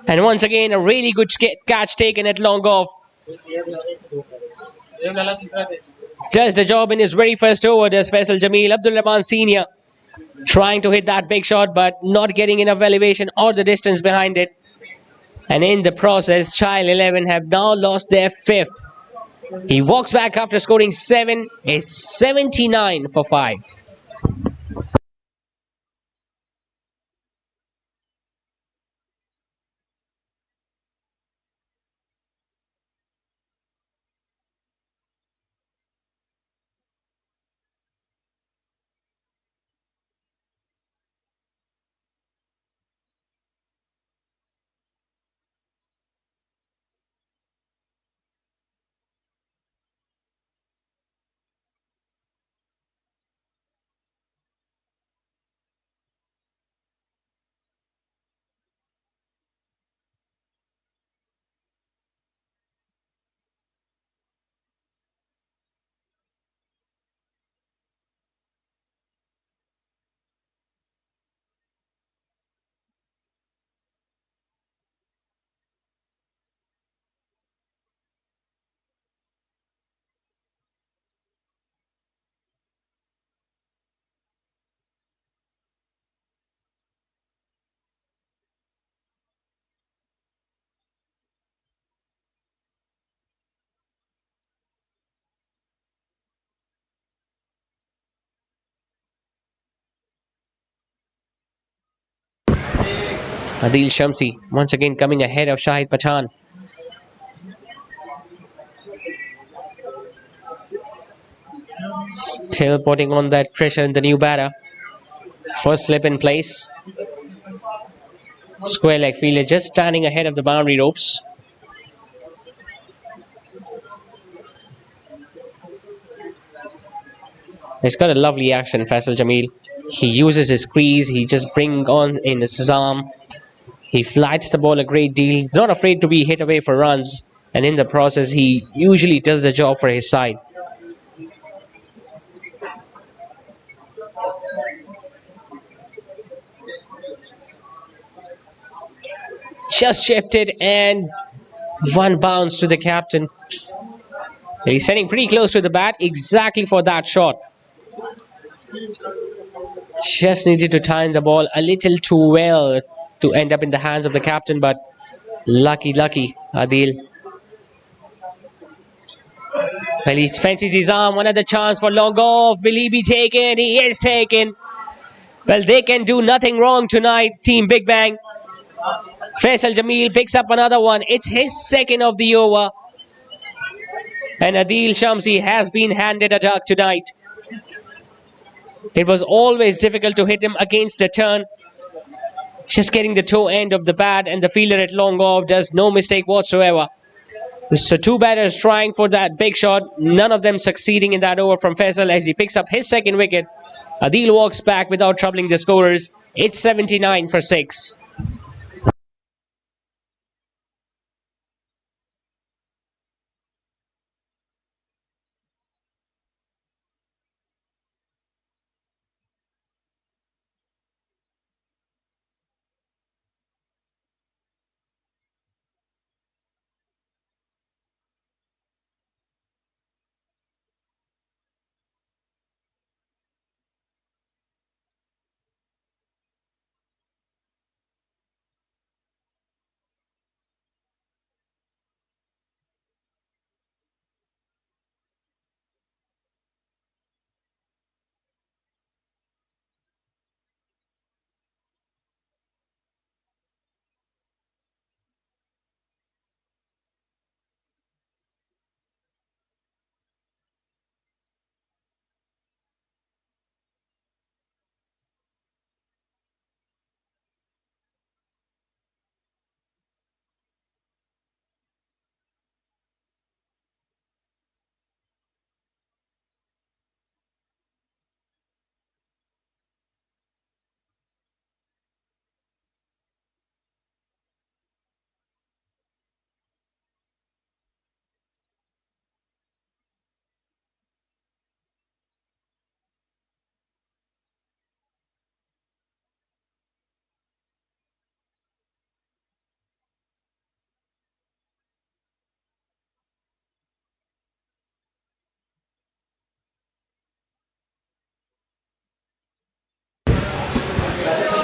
And once again, a really good catch taken at long off. Does the job in his very first over, does Faisal Jamil. Abdul Rahman Senior trying to hit that big shot, but not getting enough elevation or the distance behind it. And in the process, Chayell 11 have now lost their 5th. He walks back after scoring 7. It's 79 for 5. Adil Shamsi once again coming ahead of Shahid Pathan. Still putting on that pressure in the new batter. First slip in place. Square leg fielder just standing ahead of the boundary ropes. He's got a lovely action, Faisal Jamil. He uses his crease. He just brings on in his arm. He flights the ball a great deal. He's not afraid to be hit away for runs. And in the process, he usually does the job for his side. Just shifted and one bounce to the captain. He's standing pretty close to the bat exactly for that shot. Just needed to time the ball a little too well to end up in the hands of the captain, but lucky Adil. Well, he fancies his arm. Another chance for long off. Will he be taken? He is taken. Well, they can do nothing wrong tonight, Team Big Bang. Faisal Jamil picks up another one. It's his second of the over. And Adil Shamsi has been handed a duck tonight. It was always difficult to hit him against a turn. Just getting the toe end of the bat, and the fielder at long off does no mistake whatsoever. So two batters trying for that big shot. None of them succeeding in that over from Faisal as he picks up his second wicket. Adil walks back without troubling the scorers. It's 79 for 6.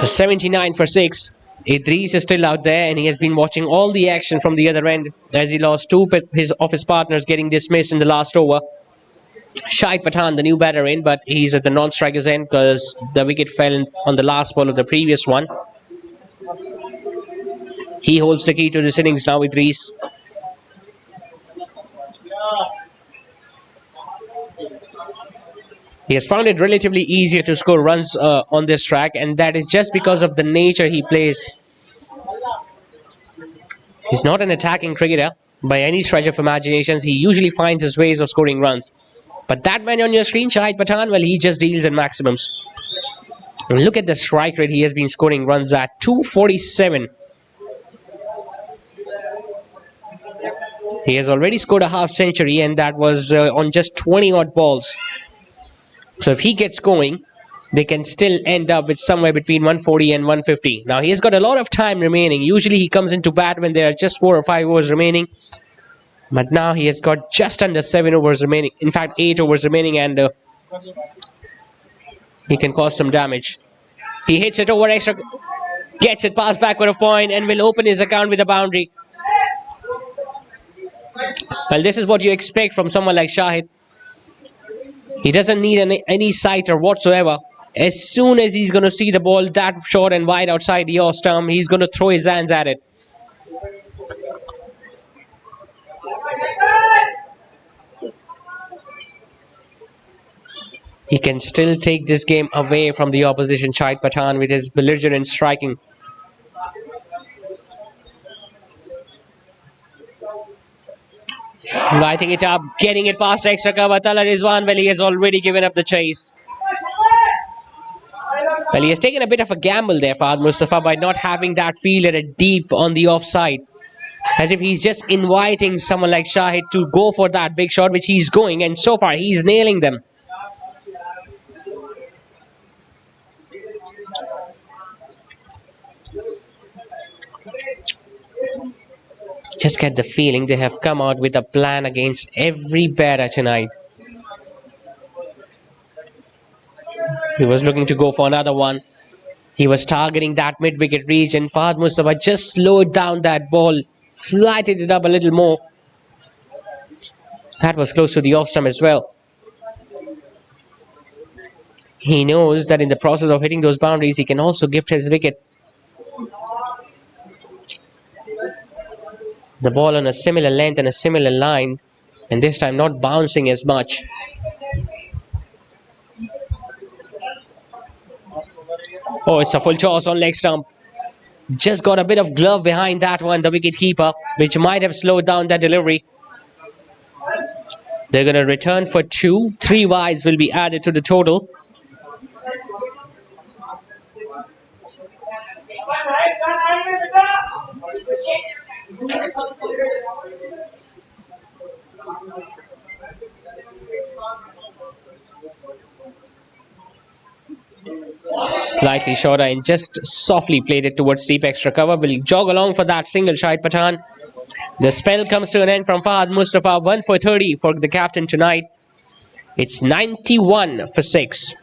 $79 for 6. Idris is still out there and he has been watching all the action from the other end as he lost two of his partners getting dismissed in the last over. Shahid Pathan, the new batter in, but he's at the non-strikers end because the wicket fell on the last ball of the previous one. He holds the key to this innings now, Idris. He has found it relatively easier to score runs on this track, and that is just because of the nature he plays. He's not an attacking cricketer by any stretch of imaginations. He usually finds his ways of scoring runs. But that man on your screen, Shahid Pathan, well, he just deals in maximums. And look at the strike rate he has been scoring runs at, 247. He has already scored a half century, and that was on just 20 odd balls. So if he gets going, they can still end up with somewhere between 140 and 150. Now he has got a lot of time remaining. Usually he comes into bat when there are just 4 or 5 overs remaining. But now he has got just under 7 overs remaining. In fact, 8 overs remaining, and he can cause some damage. He hits it over extra, gets it past backward of point, and will open his account with a boundary. Well, this is what you expect from someone like Shahid. He doesn't need any sighter whatsoever. As soon as he's going to see the ball that short and wide outside the off stump, he's going to throw his hands at it. He can still take this game away from the opposition, Shahid Pathan, with his belligerent striking. Lighting it up, getting it past extra cover. Tala Rizwan, well, he has already given up the chase. Well, he has taken a bit of a gamble there, Fahad Mustafa, by not having that fielder deep on the offside. As if he's just inviting someone like Shahid to go for that big shot, which he's going, and so far he's nailing them. Just get the feeling they have come out with a plan against every batter tonight. He was looking to go for another one. He was targeting that mid-wicket reach, and Fahad Mustafa just slowed down that ball, flattened it up a little more. That was close to the off-stump as well. He knows that in the process of hitting those boundaries, he can also gift his wicket. The ball on a similar length and a similar line, and this time not bouncing as much. Oh, it's a full toss on leg stump. Just got a bit of glove behind that one, the wicket keeper, which might have slowed down that delivery. They're going to return for two. Three wides will be added to the total. Slightly shorter and just softly played it towards deep extra cover. Will jog along for that single, Shahid Pathan. The spell comes to an end from Fahad Mustafa. 1 for 30 for the captain tonight. It's 91 for 6.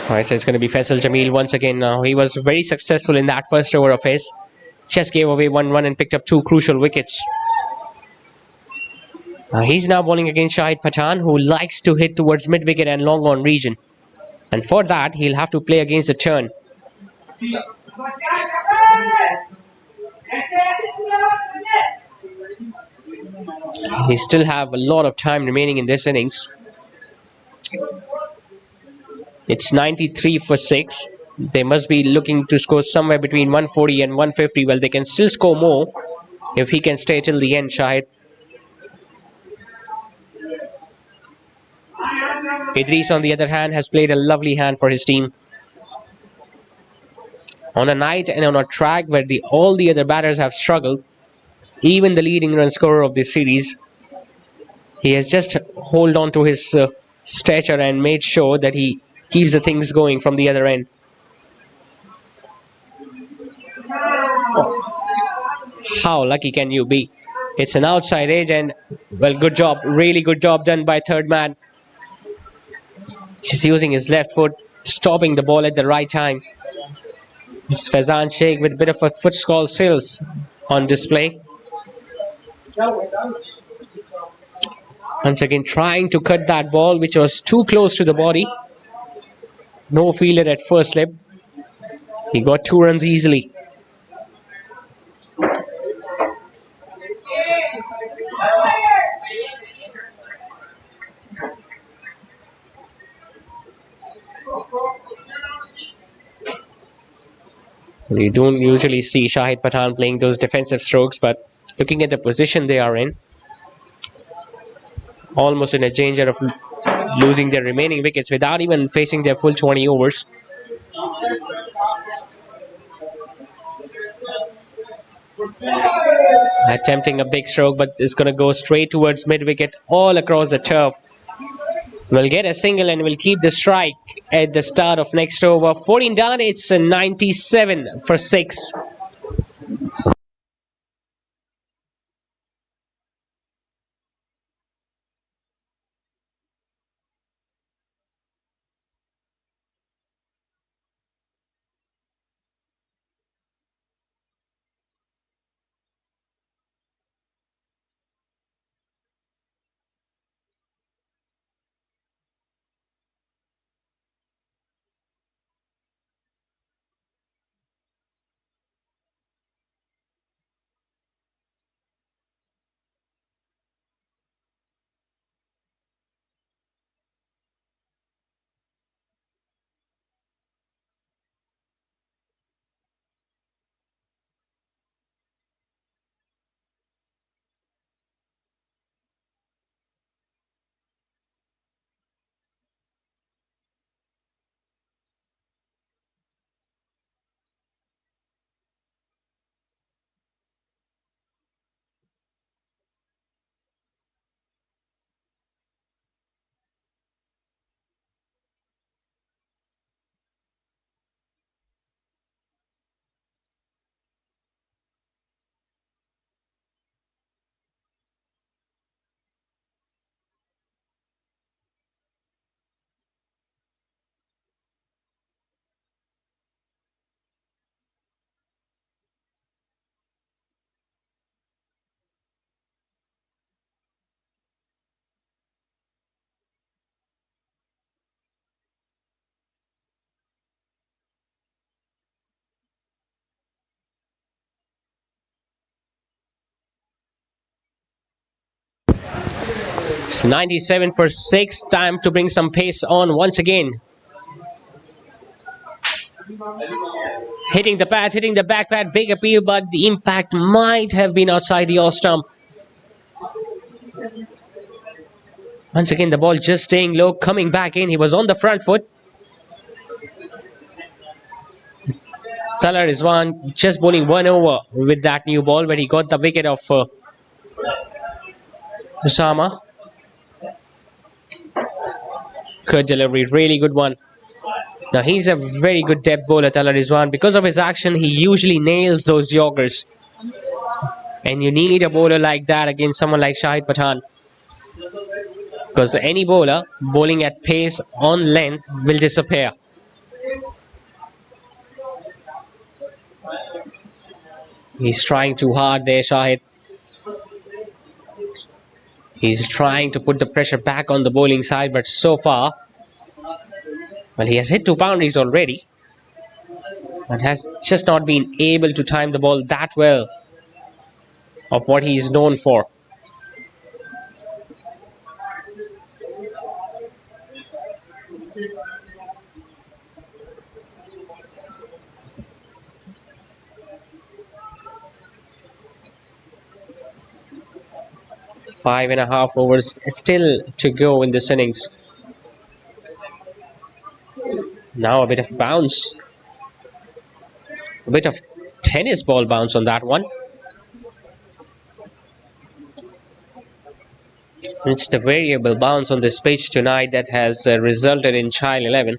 Alright, so it's going to be Faisal Jamil once again now. He was very successful in that first over of his. Just gave away one run and picked up two crucial wickets. He's now bowling against Shahid Pathan, who likes to hit towards mid-wicket and long-on region. And for that, he'll have to play against the turn. He still have a lot of time remaining in this innings. It's 93 for 6. They must be looking to score somewhere between 140 and 150. Well, they can still score more if he can stay till the end, Shahid. Idris, on the other hand, has played a lovely hand for his team. On a night and on a track where all the other batters have struggled, even the leading run scorer of this series, he has just hold on to his stature and made sure that he keeps the things going from the other end. How lucky can you be? It's an outside edge and, well, good job. Really good job done by third man. Just using his left foot, stopping the ball at the right time. It's Faizan Sheikh with a bit of a foot scald sales on display. Once again trying to cut that ball which was too close to the body. No fielder at first slip. He got 2 runs easily. We don't usually see Shahid Pathan playing those defensive strokes, but looking at the position they are in, almost in a danger of losing their remaining wickets without even facing their full 20 overs. Attempting a big stroke, but it's going to go straight towards mid-wicket all across the turf. We'll get a single and we'll keep the strike at the start of next over. 14 done, it's a 97 for 6. It's 97 for 6. Time to bring some pace on once again. Hitting the pad, hitting the back pad, big appeal, but the impact might have been outside the off stump. Once again, the ball just staying low, coming back in. He was on the front foot. Talar Rizwan just bowling 1 over with that new ball where he got the wicket of Usama. Good delivery, really good one. Now he's a very good depth bowler, Talar Rizwan. Because of his action, he usually nails those Yorkers. And you need a bowler like that against someone like Shahid Pathan. Because any bowler bowling at pace on length will disappear. He's trying too hard there, Shahid. He's trying to put the pressure back on the bowling side, but so far, well, he has hit 2 boundaries already, but has just not been able to time the ball that well of what he's known for. Five and a half overs still to go in this innings. Now a bit of bounce. A bit of tennis ball bounce on that one. It's the variable bounce on this pitch tonight that has resulted in Chayell 11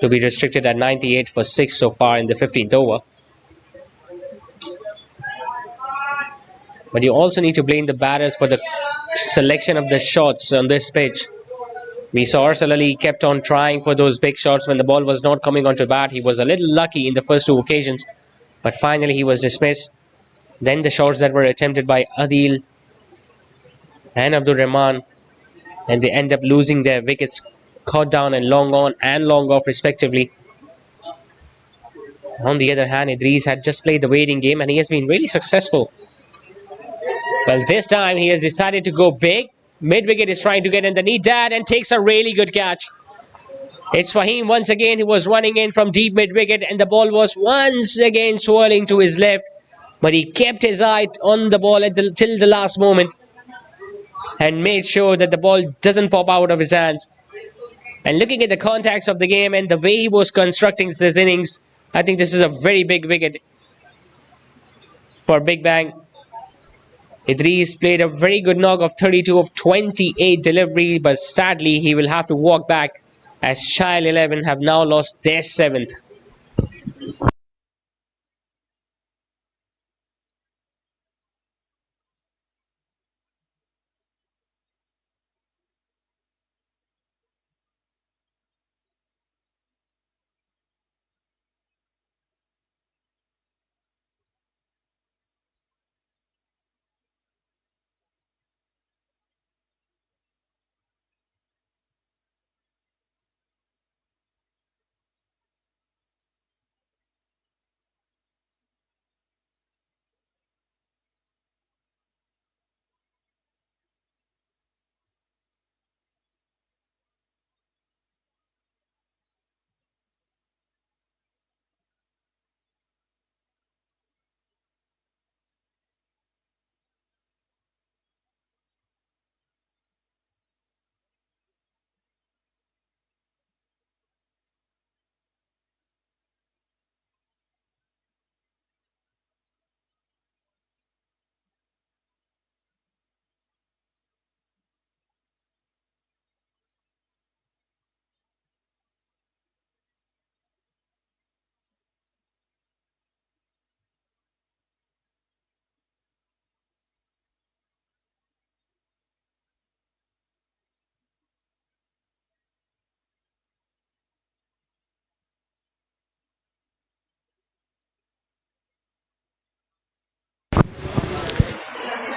to be restricted at 98 for 6 so far in the 15th over. But you also need to blame the batters for the selection of the shots on this pitch. We saw Arsal Ali kept on trying for those big shots when the ball was not coming onto bat. He was a little lucky in the first 2 occasions, but finally he was dismissed. Then the shots that were attempted by Adil and Abdur Rahman, and they end up losing their wickets, caught down and long on and long off respectively. On the other hand, Idris had just played the waiting game and he has been really successful. Well, this time he has decided to go big. Mid-wicket is trying to get in the knee dad and takes a really good catch. It's Fahim once again who was running in from deep mid-wicket and the ball was once again swirling to his left. But he kept his eye on the ball till the last moment and made sure that the ball doesn't pop out of his hands. And looking at the context of the game and the way he was constructing this innings, I think this is a very big wicket for BigBang. Idris played a very good knock of 32 of 28 delivery, but sadly he will have to walk back as Chayell 11 have now lost their 7th.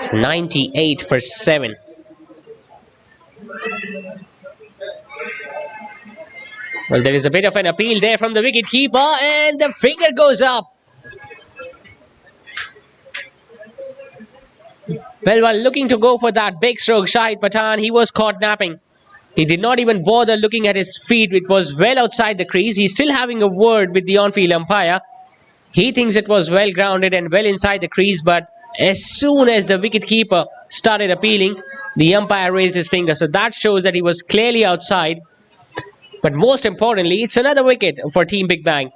It's 98 for 7. Well, there is a bit of an appeal there from the wicketkeeper and the finger goes up. Well, while looking to go for that big stroke, Shahid Pathan, he was caught napping. He did not even bother looking at his feet, which was well outside the crease. He's still having a word with the on-field umpire. He thinks it was well grounded and well inside the crease, but as soon as the wicketkeeper started appealing, the umpire raised his finger. So that shows that he was clearly outside. But most importantly, it's another wicket for Team Big Bang.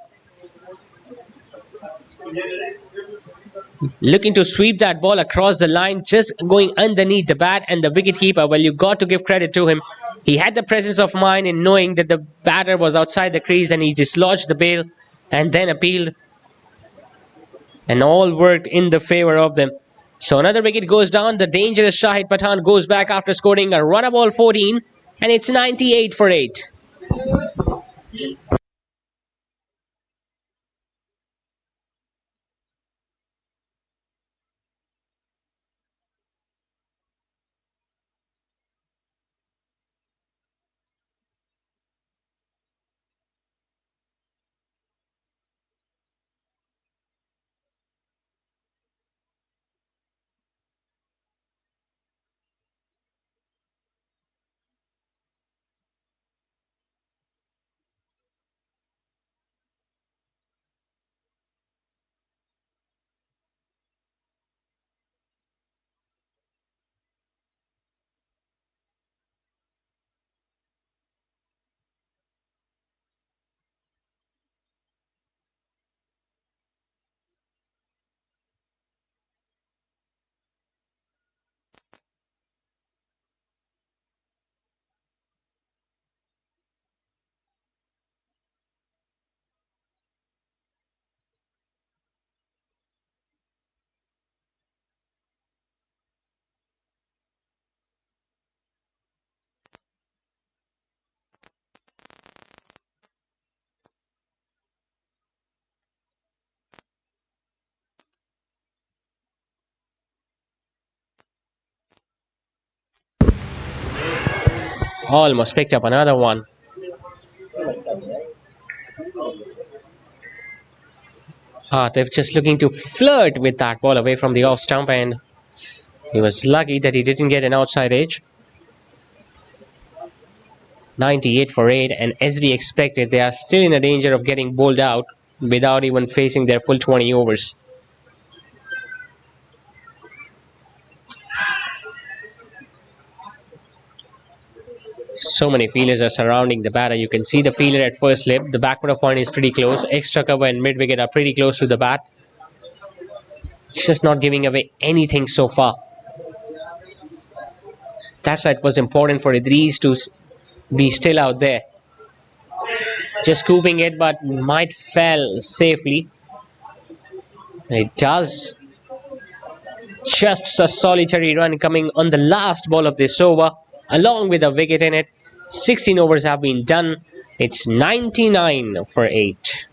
Looking to sweep that ball across the line, just going underneath the bat, and the wicketkeeper, well, you got to give credit to him. He had the presence of mind in knowing that the batter was outside the crease, and he dislodged the bail and then appealed, and all worked in the favor of them. So another wicket goes down. The dangerous Shahid Pathan goes back after scoring a run of ball 14, and it's 98 for 8. Almost picked up another one. They're just looking to flirt with that ball away from the off stump, and he was lucky that he didn't get an outside edge. 98 for 8, and as we expected, they are still in a danger of getting bowled out without even facing their full 20 overs. So many fielders are surrounding the batter. You can see the fielder at first slip. The backward of point is pretty close. Extra cover and mid wicket are pretty close to the bat. It's just not giving away anything so far. That's why it was important for Idris to be still out there. Just scooping it, but might fell safely. It does. Just a solitary run coming on the last ball of this over, along with a wicket in it. 16 overs have been done. It's 99 for 8.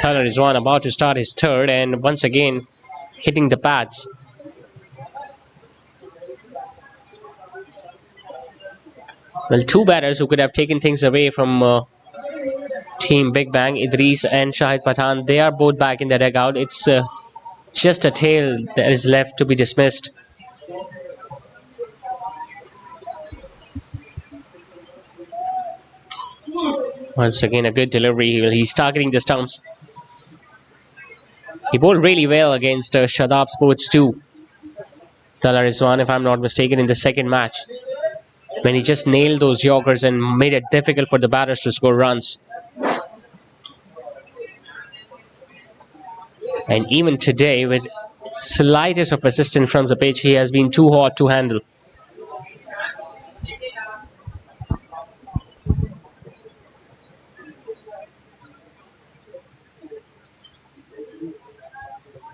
Tyler Rizwan about to start his third, and once again hitting the pads. Well, two batters who could have taken things away from Team Big Bang, Idris and Shahid Pathan. They are both back in the dugout. It's just a tail that is left to be dismissed. Once again, a good delivery. He's targeting the stumps. He bowled really well against Shadab Sports 2. Tala Rizwan, if I'm not mistaken, in the second match, when he just nailed those Yorkers and made it difficult for the batters to score runs. And even today, with slightest of assistance from the pitch, he has been too hot to handle.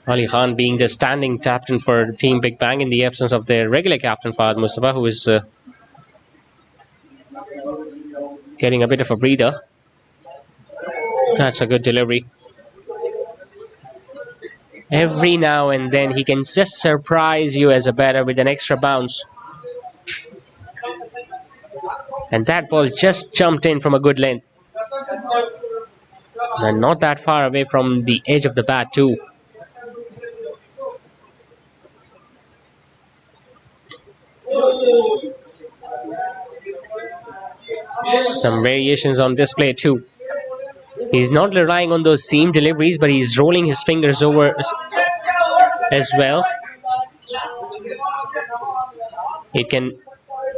Ali Khan being the standing captain for Team Big Bang in the absence of their regular captain Fahad Mustafa, who is getting a bit of a breather. That's a good delivery. Every now and then he can just surprise you as a batter with an extra bounce. And that ball just jumped in from a good length. And not that far away from the edge of the bat too. Some variations on display too. He's not relying on those seam deliveries, but he's rolling his fingers over as well. It can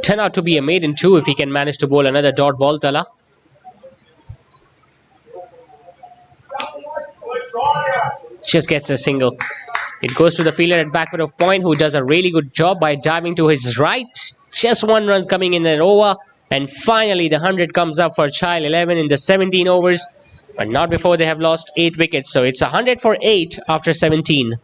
turn out to be a maiden too if he can manage to bowl another dot ball, Tala. Just gets a single. It goes to the fielder at back foot of point, who does a really good job by diving to his right. Just one run coming in an over. And finally the 100 comes up for Chayell 11 in the 17 overs. But not before they have lost 8 wickets. So it's 100 for 8 after 17.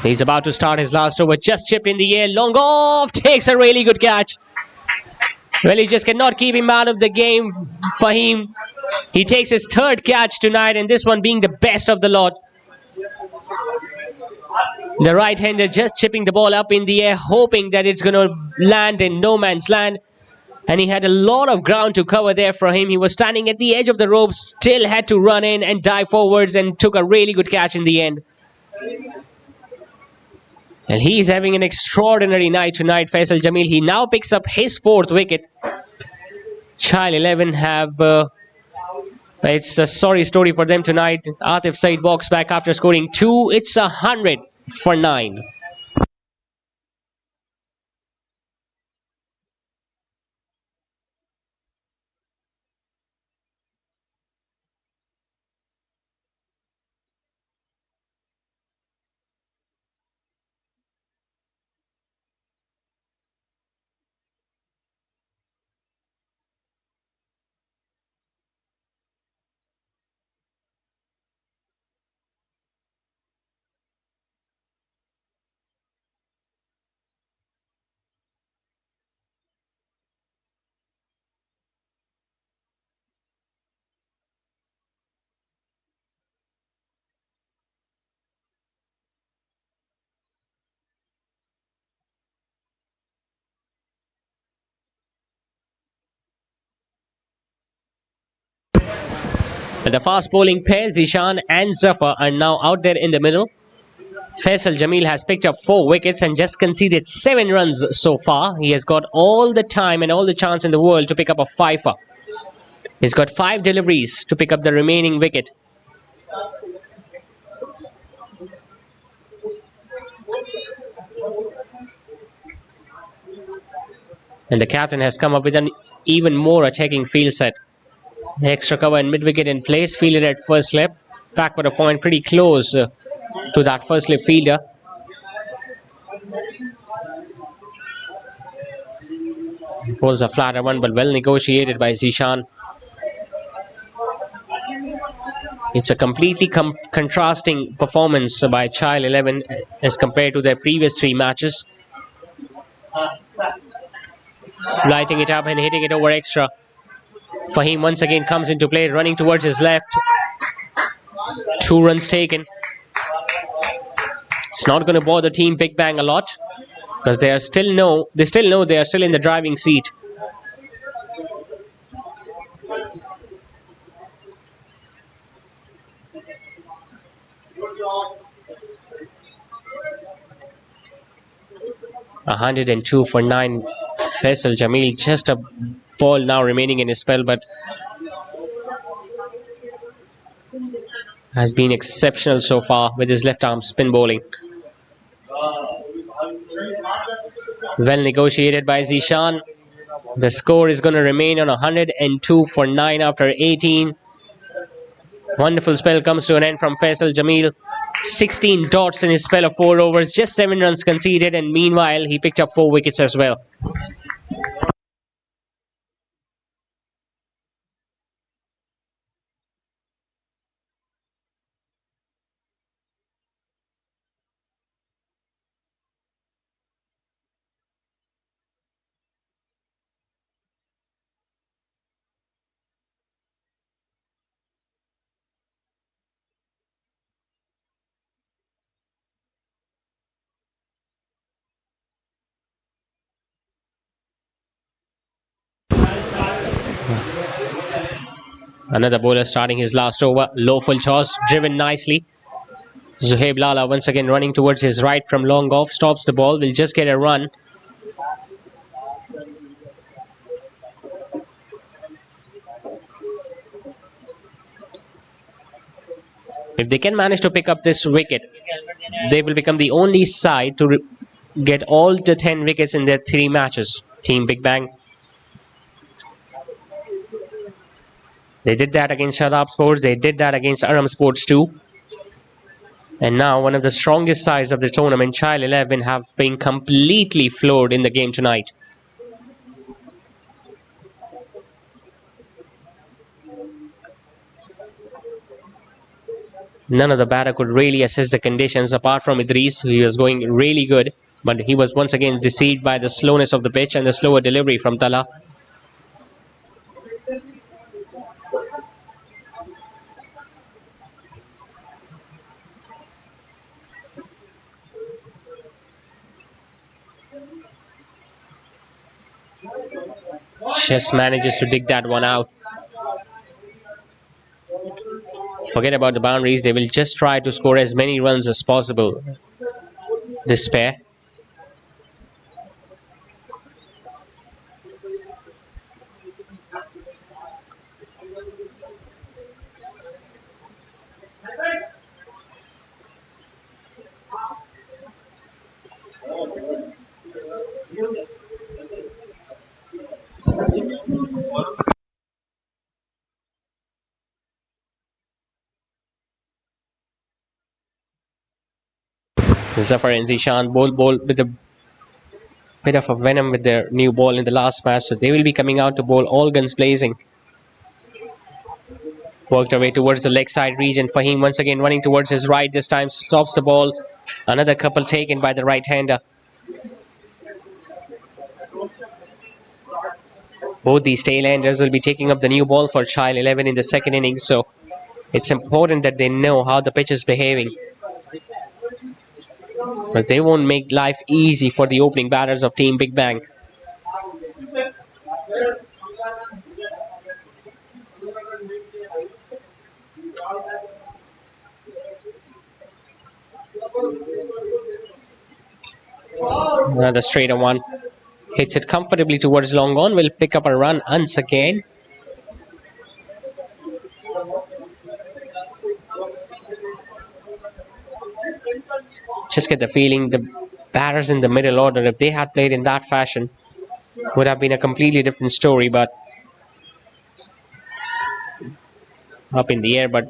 He's about to start his last over. Just chipped in the air. Long off. Takes a really good catch. Well, he just cannot keep him out of the game, Fahim. He takes his third catch tonight, and this one being the best of the lot. The right-hander just chipping the ball up in the air, hoping that it's going to land in no man's land. And he had a lot of ground to cover there for him. He was standing at the edge of the ropes, still had to run in and dive forwards, and took a really good catch in the end. And he's having an extraordinary night tonight, Faisal Jamil. He now picks up his 4th wicket. Chayell 11 have... it's a sorry story for them tonight. Atif Saeed walks back after scoring 2. It's 100 for 9. The fast bowling pair, Zishan and Zafar, are now out there in the middle. Faisal Jamil has picked up 4 wickets and just conceded 7 runs so far. He has got all the time and all the chance in the world to pick up a fifer. He's got 5 deliveries to pick up the remaining wicket. And the captain has come up with an even more attacking field set. Extra cover and mid-wicket in place, fielded at first slip. Backward a point pretty close to that first slip fielder. Pulls a flatter one, but well negotiated by Zishan. It's a completely contrasting performance by Chayell 11 as compared to their previous 3 matches. Lighting it up and hitting it over extra. Fahim once again comes into play, running towards his left. 2 runs taken. It's not going to bother Team BigBang a lot because they still know they are still in the driving seat. $102 for 9. Faisal Jamil, just a ball now remaining in his spell, but has been exceptional so far with his left arm spin bowling. Well negotiated by Zishan. The score is going to remain on 102 for 9 after 18. Wonderful spell comes to an end from Faisal Jamil. 16 dots in his spell of 4 overs, just 7 runs conceded, and meanwhile he picked up 4 wickets as well. Another bowler starting his last over. Low full toss, driven nicely. Zuhaib Lala once again running towards his right from long off. Stops the ball, will just get a run. If they can manage to pick up this wicket, they will become the only side to get all the 10 wickets in their 3 matches. Team BigBang. They did that against Shadab Sports. They did that against Aram Sports too. And now one of the strongest sides of the tournament, Chayell 11, have been completely floored in the game tonight. None of the batter could really assess the conditions apart from Idris, who was going really good. But he was once again deceived by the slowness of the pitch and the slower delivery from Tala. Just manages to dig that one out. Forget about the boundaries. They will just try to score as many runs as possible. This pair. Zafar and Zishan both bowl with a bit of a venom with their new ball in the last match, so they will be coming out to bowl all guns blazing. Worked away towards the leg side region. Fahim once again running towards his right. This time stops the ball. Another couple taken by the right-hander. Both these tail-enders will be taking up the new ball for Chayell 11 in the second innings, so it's important that they know how the pitch is behaving, because they won't make life easy for the opening batters of Team BigBang. Another straighter one. Hits it comfortably towards long on. Will pick up a run once again. Just get the feeling the batters in the middle order, if they had played in that fashion, would have been a completely different story. But up in the air, but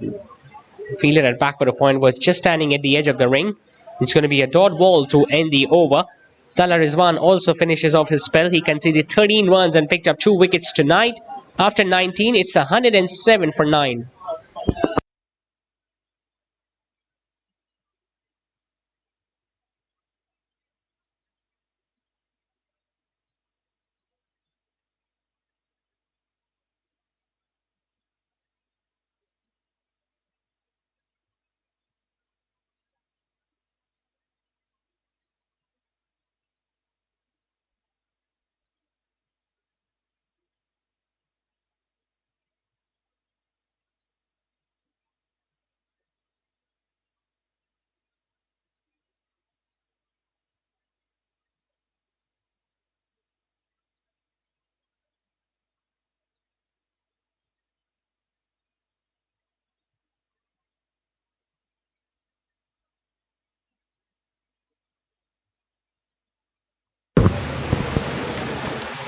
fielder at back for a point was just standing at the edge of the ring. It's going to be a dot ball to end the over. Talha Rizwan also finishes off his spell. He conceded 13 runs and picked up 2 wickets tonight. After 19, it's 107 for 9.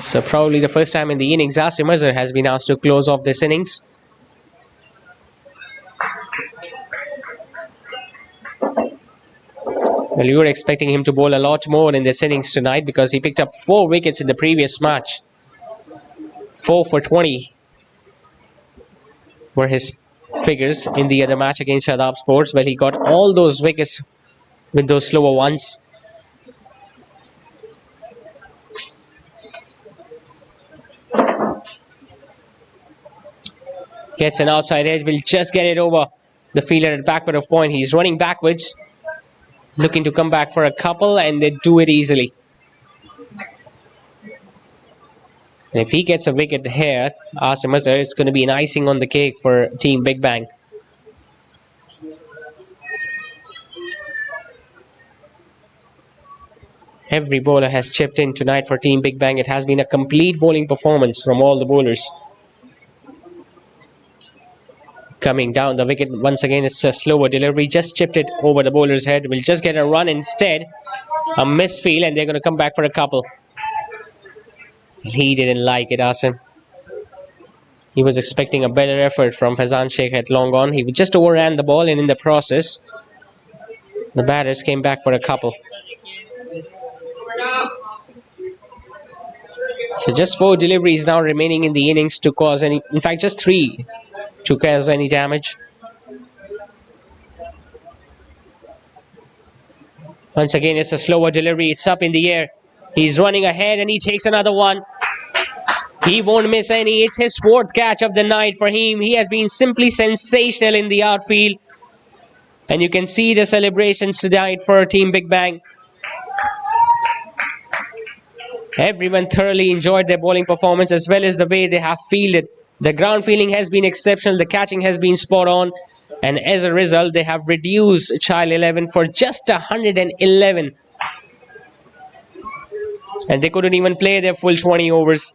So probably the first time in the innings, Asim Azhar has been asked to close off this innings. Well, you were expecting him to bowl a lot more in this innings tonight because he picked up 4 wickets in the previous match. 4 for 20 were his figures in the other match against Shadab Sports. Well, he got all those wickets with those slower ones. Gets an outside edge, will just get it over the fielder at backward of point. He's running backwards, looking to come back for a couple, and they do it easily. And if he gets a wicket here, Asim Azhar, it's going to be an icing on the cake for Team Big Bang. Every bowler has chipped in tonight for Team Big Bang. It has been a complete bowling performance from all the bowlers. Coming down the wicket once again, it's a slower delivery. Just chipped it over the bowler's head. Will just get a run instead. A misfield, and they're going to come back for a couple. He didn't like it, Asim. He was expecting a better effort from Faizan Sheikh at long on. He just overran the ball, and in the process, the batters came back for a couple. So just 4 deliveries now remaining in the innings to cause any, in fact just 3 to cause any damage. Once again, it's a slower delivery. It's up in the air. He's running ahead and he takes another one. He won't miss any. It's his 4th catch of the night for him. He has been simply sensational in the outfield. And you can see the celebrations tonight for Team Big Bang. Everyone thoroughly enjoyed their bowling performance as well as the way they have fielded. The ground fielding has been exceptional. The catching has been spot on. And as a result, they have reduced Chayell 11 for just 111. And they couldn't even play their full 20 overs.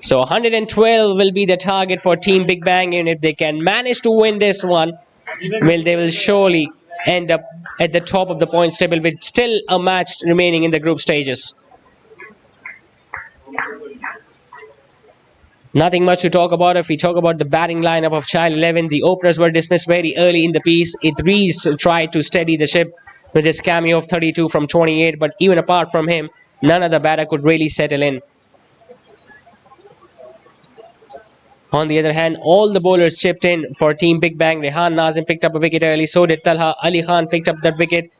So 112 will be the target for Team Big Bang. And if they can manage to win this one, well, they will surely end up at the top of the points table with still a match remaining in the group stages. Nothing much to talk about. If we talk about the batting lineup of Chayell 11, the openers were dismissed very early in the piece. Idris tried to steady the ship with his cameo of 32 from 28, but even apart from him, none of the batter could really settle in. On the other hand, all the bowlers chipped in for Team Big Bang. Rehan Nazim picked up a wicket early, so did Talha. Ali Khan picked up that wicket.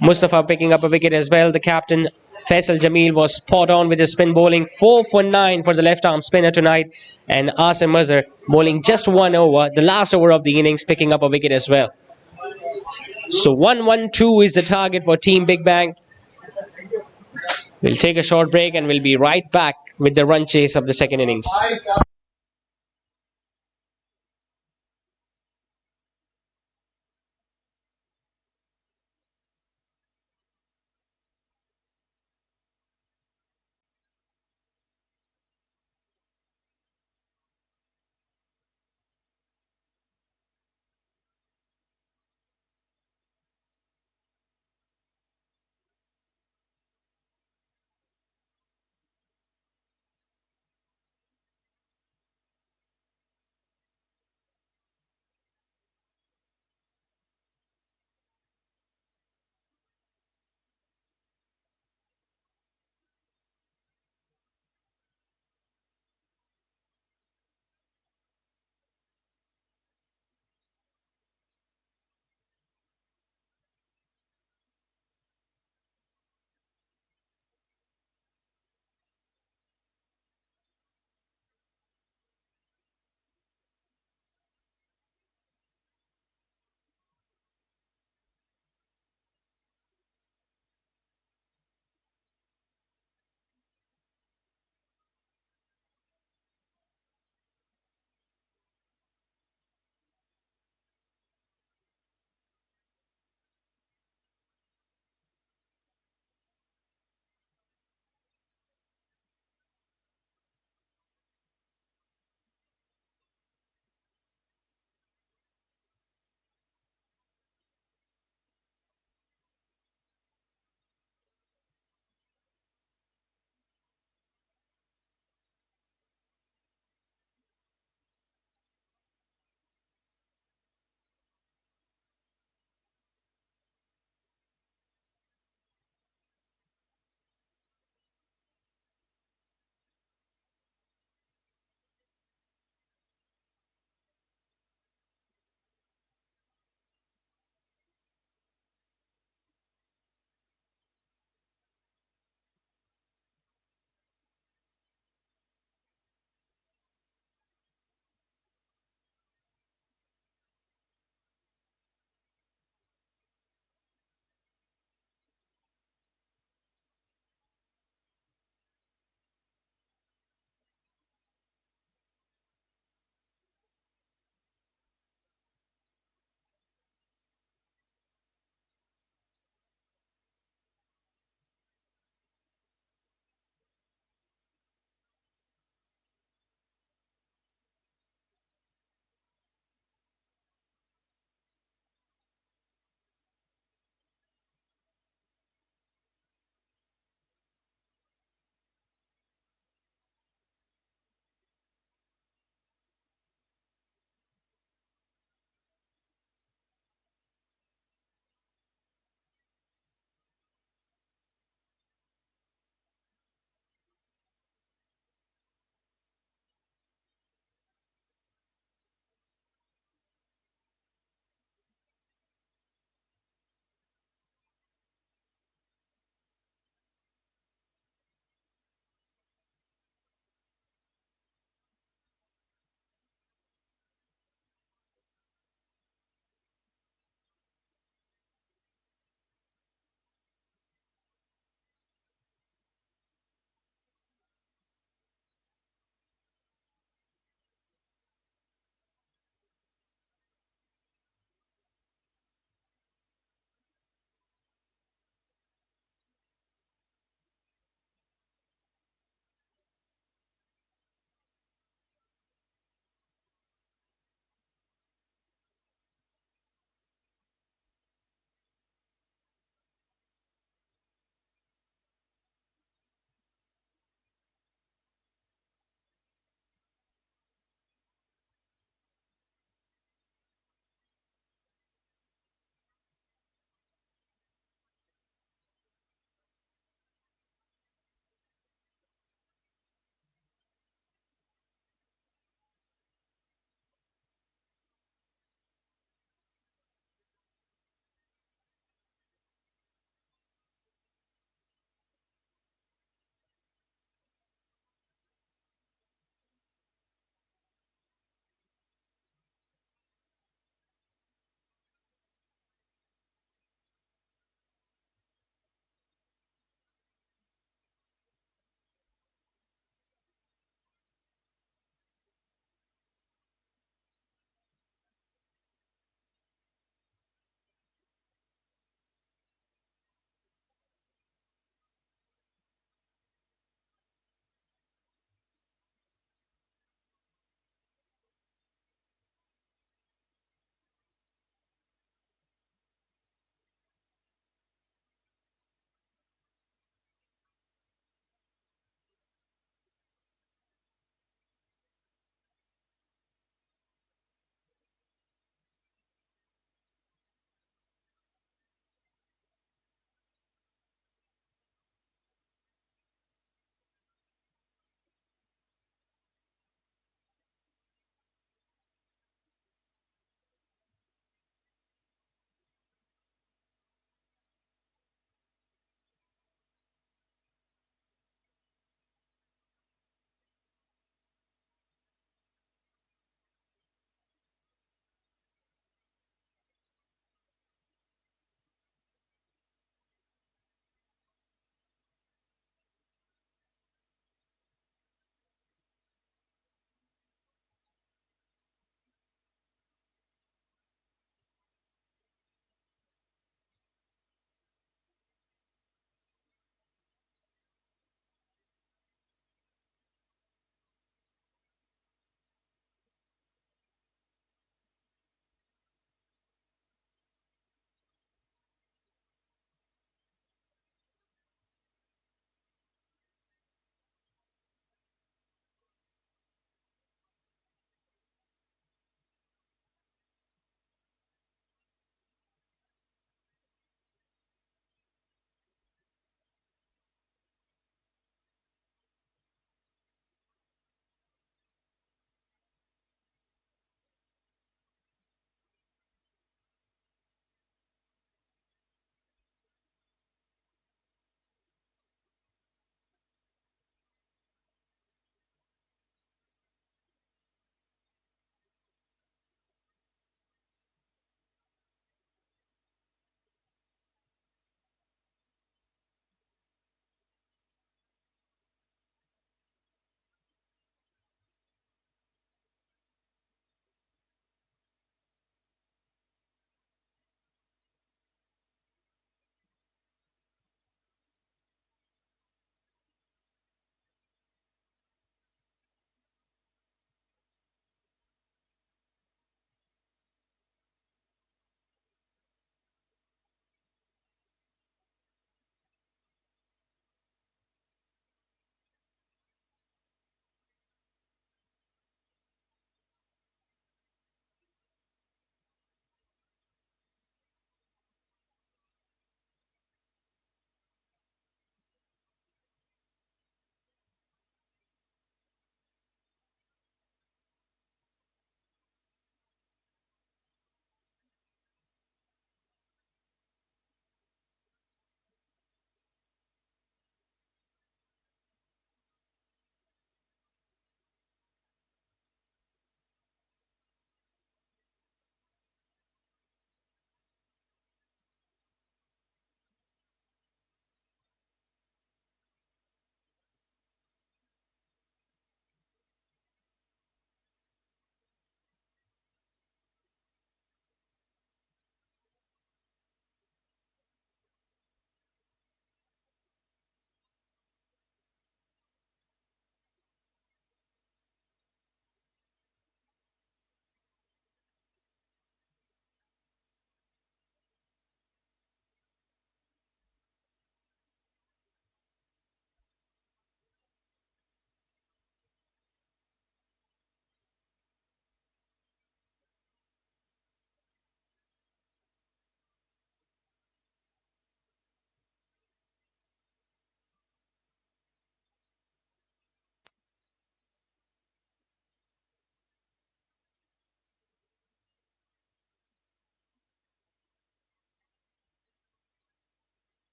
Mustafa picking up a wicket as well. The captain, Faisal Jamil, was spot on with his spin bowling. 4 for 9 for the left-arm spinner tonight. And Asim Azhar bowling just 1 over, the last over of the innings, picking up a wicket as well. So 1-1-2 is the target for Team Big Bang. We'll take a short break and we'll be right back with the run chase of the second innings.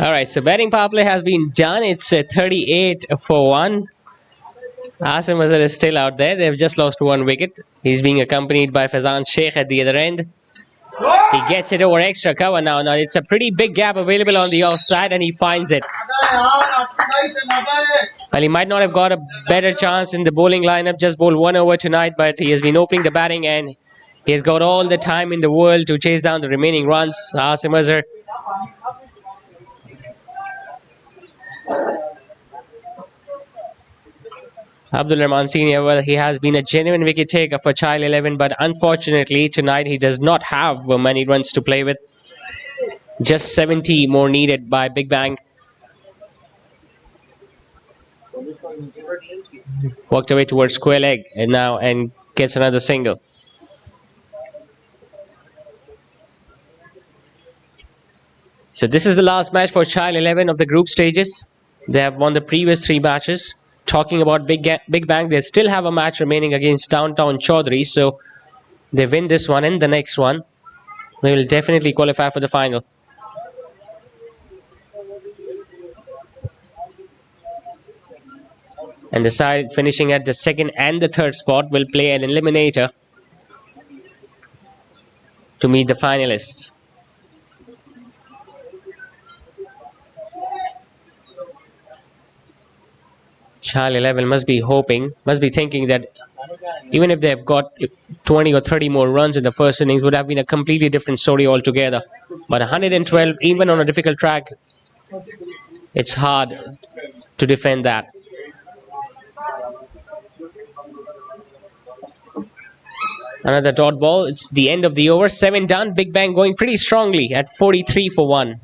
Alright, so batting power play has been done. It's 38 for 1. Asim Azhar is still out there. They've just lost 1 wicket. He's being accompanied by Faizan Sheikh at the other end. He gets it over extra cover now. Now it's a pretty big gap available on the offside and he finds it. Well, he might not have got a better chance in the bowling lineup. Just bowled 1 over tonight, but he has been opening the batting and he has got all the time in the world to chase down the remaining runs. Asim Azhar. Abdul Rahman Senior, well, he has been a genuine wicket taker for Chayell 11, but unfortunately tonight he does not have many runs to play with. Just 70 more needed by BigBang. Walked away towards square leg and now and gets another single. So this is the last match for Chayell 11 of the group stages. They have won the previous 3 matches. Talking about BigBang, they still have a match remaining against Downtown Chaudhry. So they win this one and the next one, they will definitely qualify for the final. And the side finishing at the 2nd and the 3rd spot will play an eliminator to meet the finalists. Chayell 11 must be thinking that even if they've got 20 or 30 more runs in the first innings, would have been a completely different story altogether. But 112, even on a difficult track, it's hard to defend that. Another dot ball. It's the end of the over. 7 done. BigBang going pretty strongly at 43 for 1.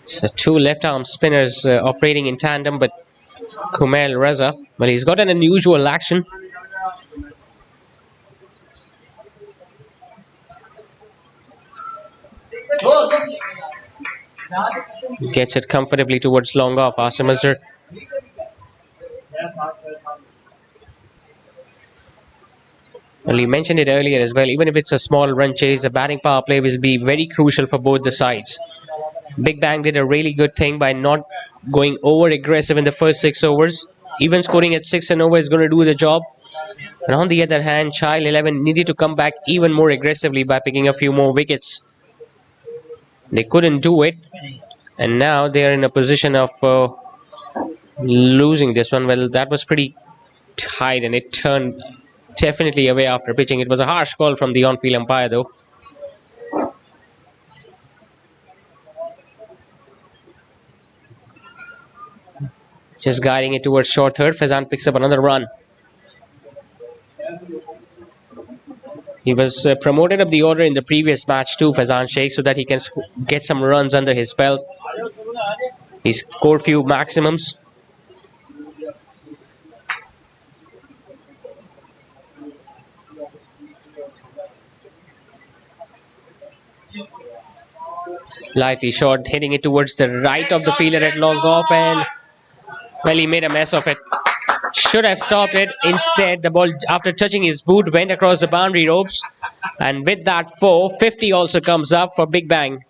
So 2 left-arm spinners operating in tandem, but Kumail Reza, well, he's got an unusual action. Gets it comfortably towards long off. Asim Azhar. Well, you mentioned it earlier as well. Even if it's a small run chase, the batting power play will be very crucial for both the sides. BigBang did a really good thing by not going over aggressive in the first 6 overs. Even scoring at 6 and over is going to do the job. And on the other hand, Chayell 11 needed to come back even more aggressively by picking a few more wickets. They couldn't do it. And now they are in a position of losing this one. Well, that was pretty tight and it turned definitely away after pitching. It was a harsh call from the on-field umpire though. Just guiding it towards short third. Faizan picks up another run. He was promoted up the order in the previous match too, Faizan Sheikh, so that he can get some runs under his belt. He scored few maximums. Slightly short, hitting it towards the right of the fielder at long off, and well, he made a mess of it. Should have stopped it. Instead, the ball, after touching his boot, went across the boundary ropes, and with that 450 also comes up for BigBang.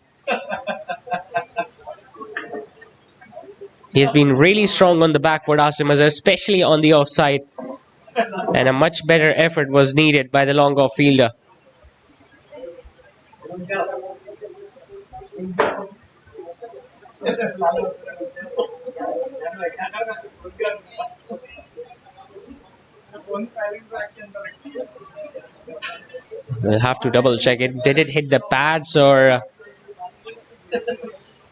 He has been really strong on the back foot, Asim Azhar, especially on the offside, and a much better effort was needed by the long off fielder. We'll have to double check it. Did it hit the pads or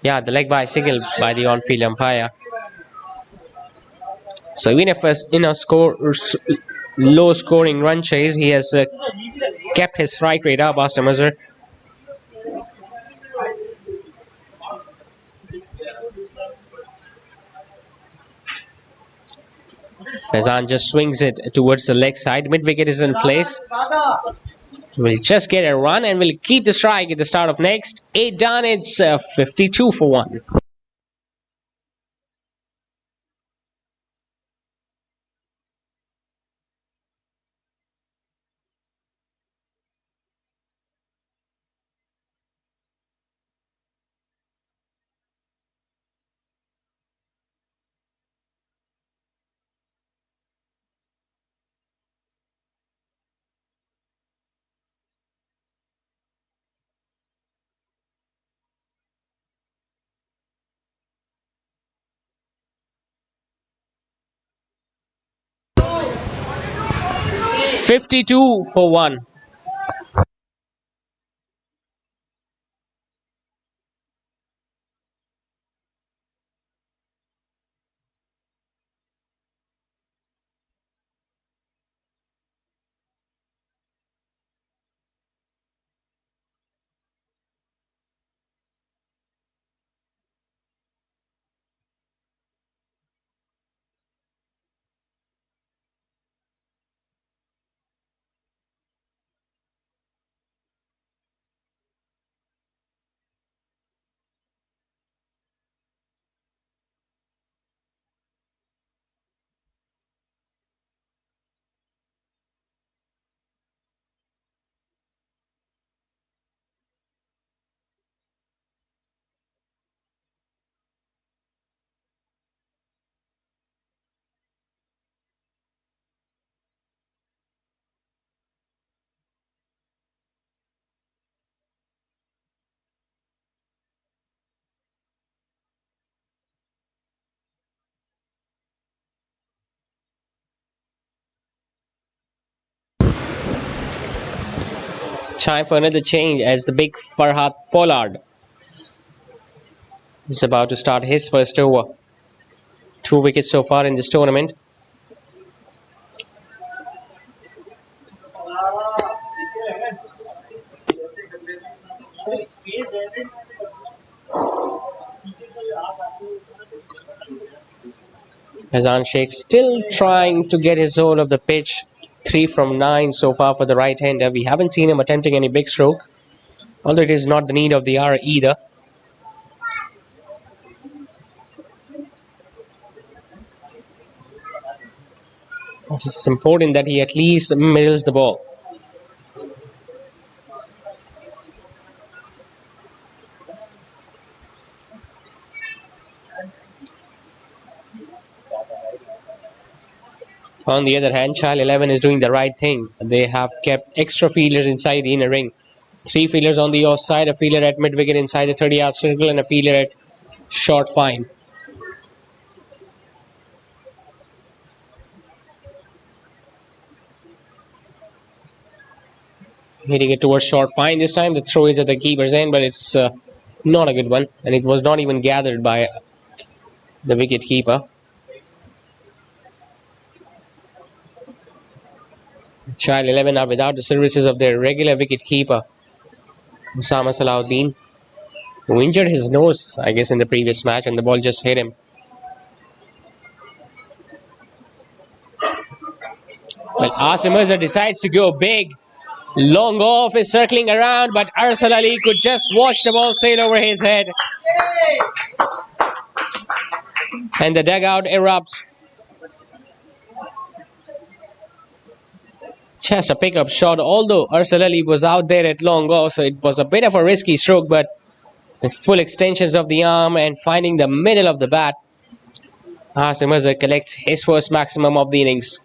yeah, the leg bicycle by the on-field umpire. So even if it's in a low scoring run chase, he has kept his strike rate up, Asim Azhar. Faizan just swings it towards the leg side. Mid wicket is in place. We'll just get a run and we'll keep the strike at the start of next. 8 done, it's 52 for 1. 52 for 1. Time for another change as the big Farhad Pollard is about to start his first over. 2 wickets so far in this tournament. Hazan Sheikh still trying to get his hold of the pitch. 3 from 9 so far for the right-hander. We haven't seen him attempting any big stroke, although it is not the need of the hour either. It's important that he at least middles the ball. On the other hand, Chayell 11 is doing the right thing. They have kept extra fielders inside the inner ring. 3 fielders on the offside, a fielder at mid-wicket inside the 30-yard circle, and a fielder at short fine. Hitting it towards short fine this time. The throw is at the keeper's end, but it's not a good one, and it was not even gathered by the wicket keeper. Chayell 11 are without the services of their regular wicket keeper, Osama Salahuddin, who injured his nose, I guess, in the previous match, and the ball just hit him. Well, Asim Azhar decides to go big. Long off is circling around, but Arsal Ali could just watch the ball sail over his head. And the dugout erupts. Just a pickup shot, although Arsal Ali was out there at long off, so it was a bit of a risky stroke, but with full extensions of the arm and finding the middle of the bat, Asim Azhar collects his first maximum of the innings.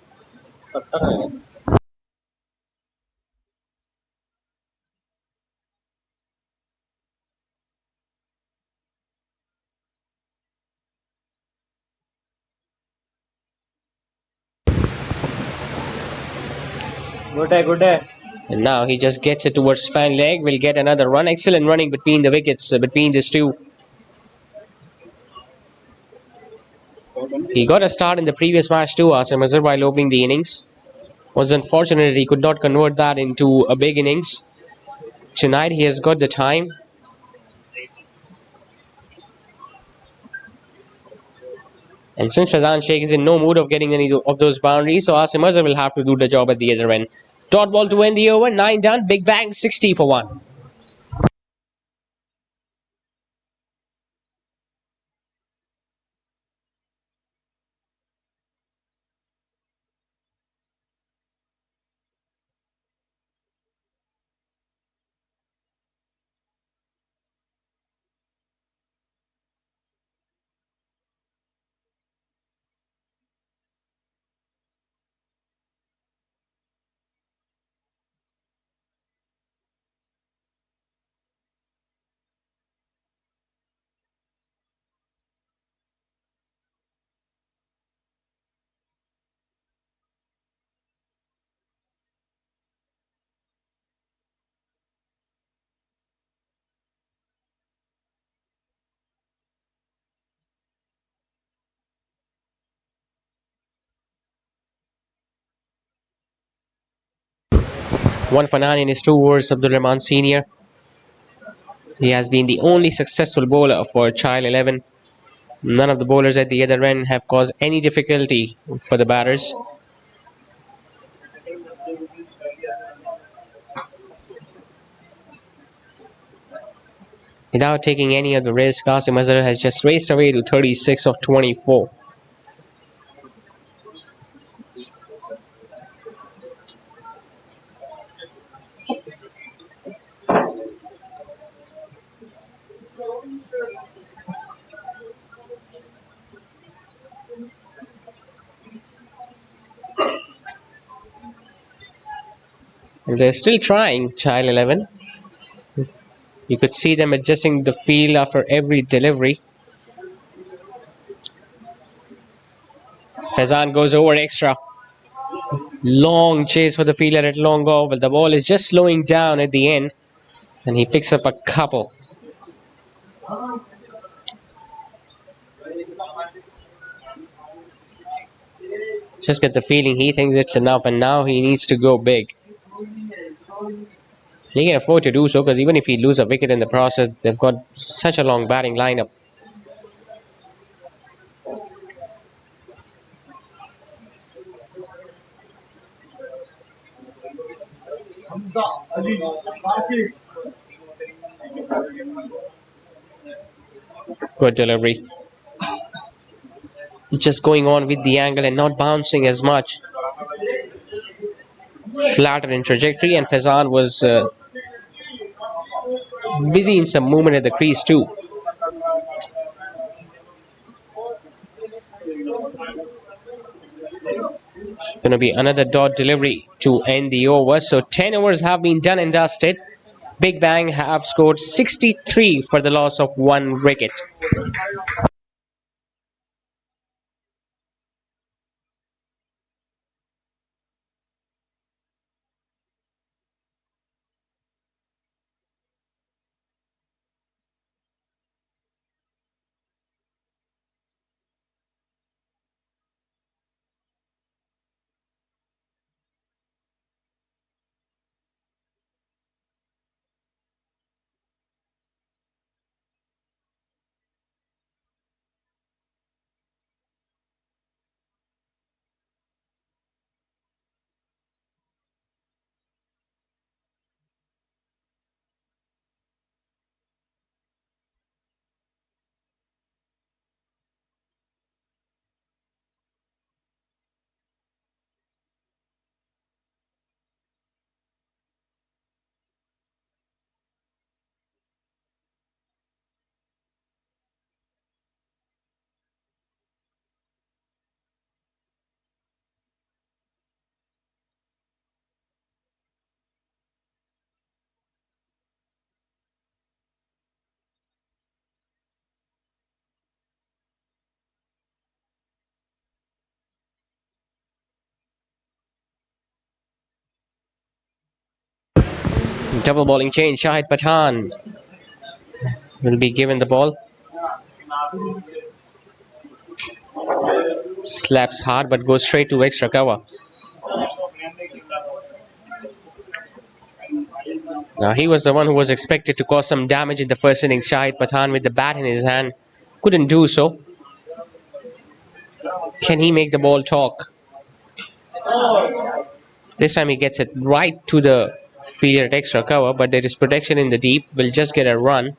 And now he just gets it towards fan leg. Will get another run. Excellent running between the wickets, between these two. He got a start in the previous match too, Asim Azhar, while opening the innings. Was unfortunate he could not convert that into a big innings. Tonight he has got the time. And since Fazan Sheikh is in no mood of getting any of those boundaries, so Asim Azhar will have to do the job at the other end. Dot ball to end the over. 9 done. Big bang. 60 for 1. One for 9 in his 2 overs. Abdul Rahman Senior. He has been the only successful bowler for Chayell 11. None of the bowlers at the other end have caused any difficulty for the batters. Without taking any of the risk, Qasim Azhar has just raced away to 36 of 24. And they're still trying, Chayell 11. You could see them adjusting the field after every delivery. Fazan goes over extra. Long chase for the fielder at long off, but the ball is just slowing down at the end. And he picks up a couple. Just get the feeling he thinks it's enough, and now he needs to go big. He can afford to do so because even if he loses a wicket in the process, they've got such a long batting lineup. Good delivery. Just going on with the angle and not bouncing as much. Flatter in trajectory, and Fazan was busy in some movement at the crease too. Going to be another dot delivery to end the over. So 10 overs have been done and dusted. Big Bang have scored 63 for the loss of 1 wicket. Double bowling change. Shahid Pathan will be given the ball. Slaps hard but goes straight to extra cover. Now he was the one who was expected to cause some damage in the first innings. Shahid Pathan with the bat in his hand couldn't do so. Can he make the ball talk? This time he gets it right to the fielder at extra cover, but there is protection in the deep. Will just get a run.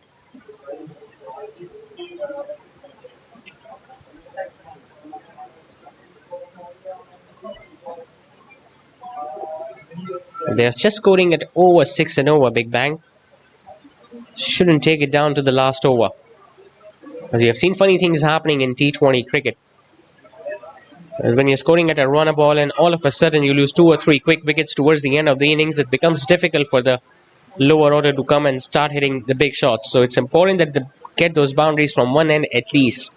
They're just scoring at over 6 and over. BigBang shouldn't take it down to the last over. As you have seen funny things happening in T20 cricket. As when you're scoring at a runner ball and all of a sudden you lose 2 or 3 quick wickets towards the end of the innings, it becomes difficult for the lower order to come and start hitting the big shots. So it's important that they get those boundaries from one end at least.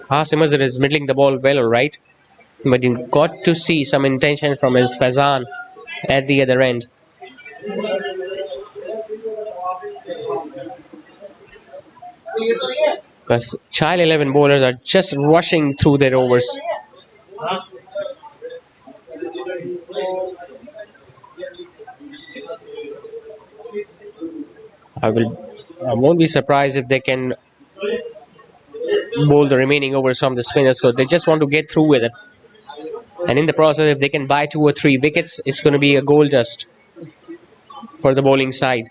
Hasim Azhar is middling the ball well, alright. But you got to see some intention from his Fazan at the other end. Because Chayell 11 bowlers are just rushing through their overs. I won't be surprised if they can bowl the remaining overs from the spinners, because they just want to get through with it. And in the process, if they can buy 2 or 3 wickets, it's going to be a gold dust for the bowling side.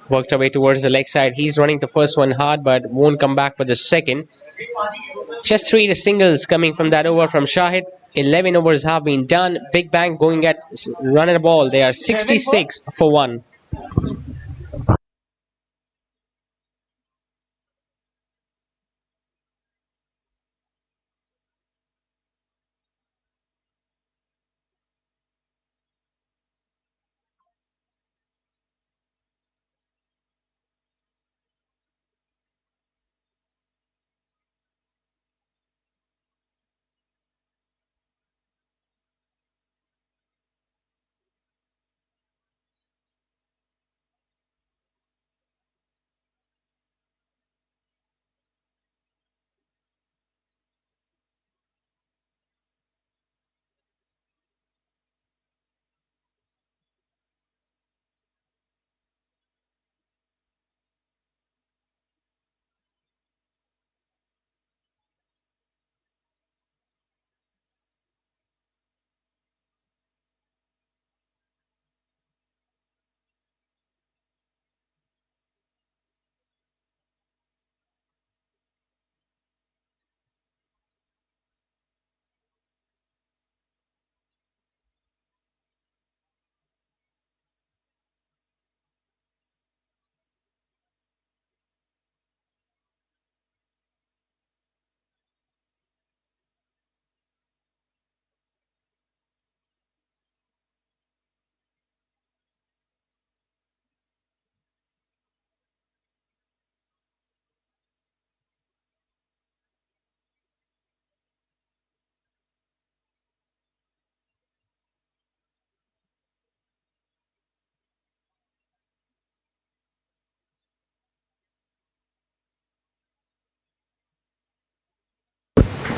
Worked away towards the leg side. He's running the first one hard, but won't come back for the second. Just 3 singles coming from that over from Shahid. 11 overs have been done. BigBang going at run at a ball. They are 66 for 1.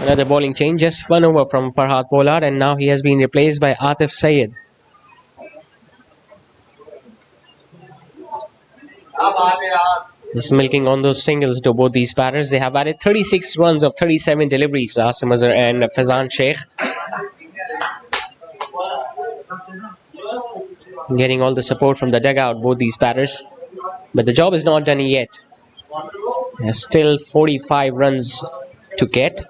Another bowling change, just 1 over from Farhad Pollard, and now he has been replaced by Atif Syed. Just milking on those singles to both these batters. They have added 36 runs of 37 deliveries, Hasim Azhar and Fazan Sheikh. Getting all the support from the dugout, both these batters. But the job is not done yet. There's still 45 runs to get.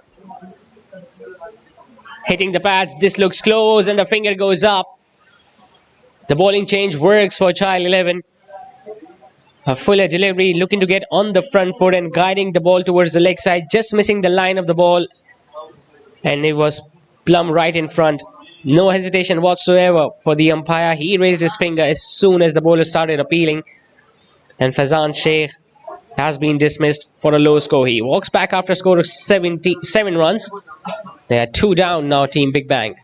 Hitting the pads, this looks close and the finger goes up. The bowling change works for Chayell 11. A fuller delivery, looking to get on the front foot and guiding the ball towards the leg side, just missing the line of the ball. And it was plumb right in front. No hesitation whatsoever for the umpire. He raised his finger as soon as the bowler started appealing. And Fazan Sheikh has been dismissed for a low score. He walks back after a score of 77 runs. They are 2 down now, Team BigBang.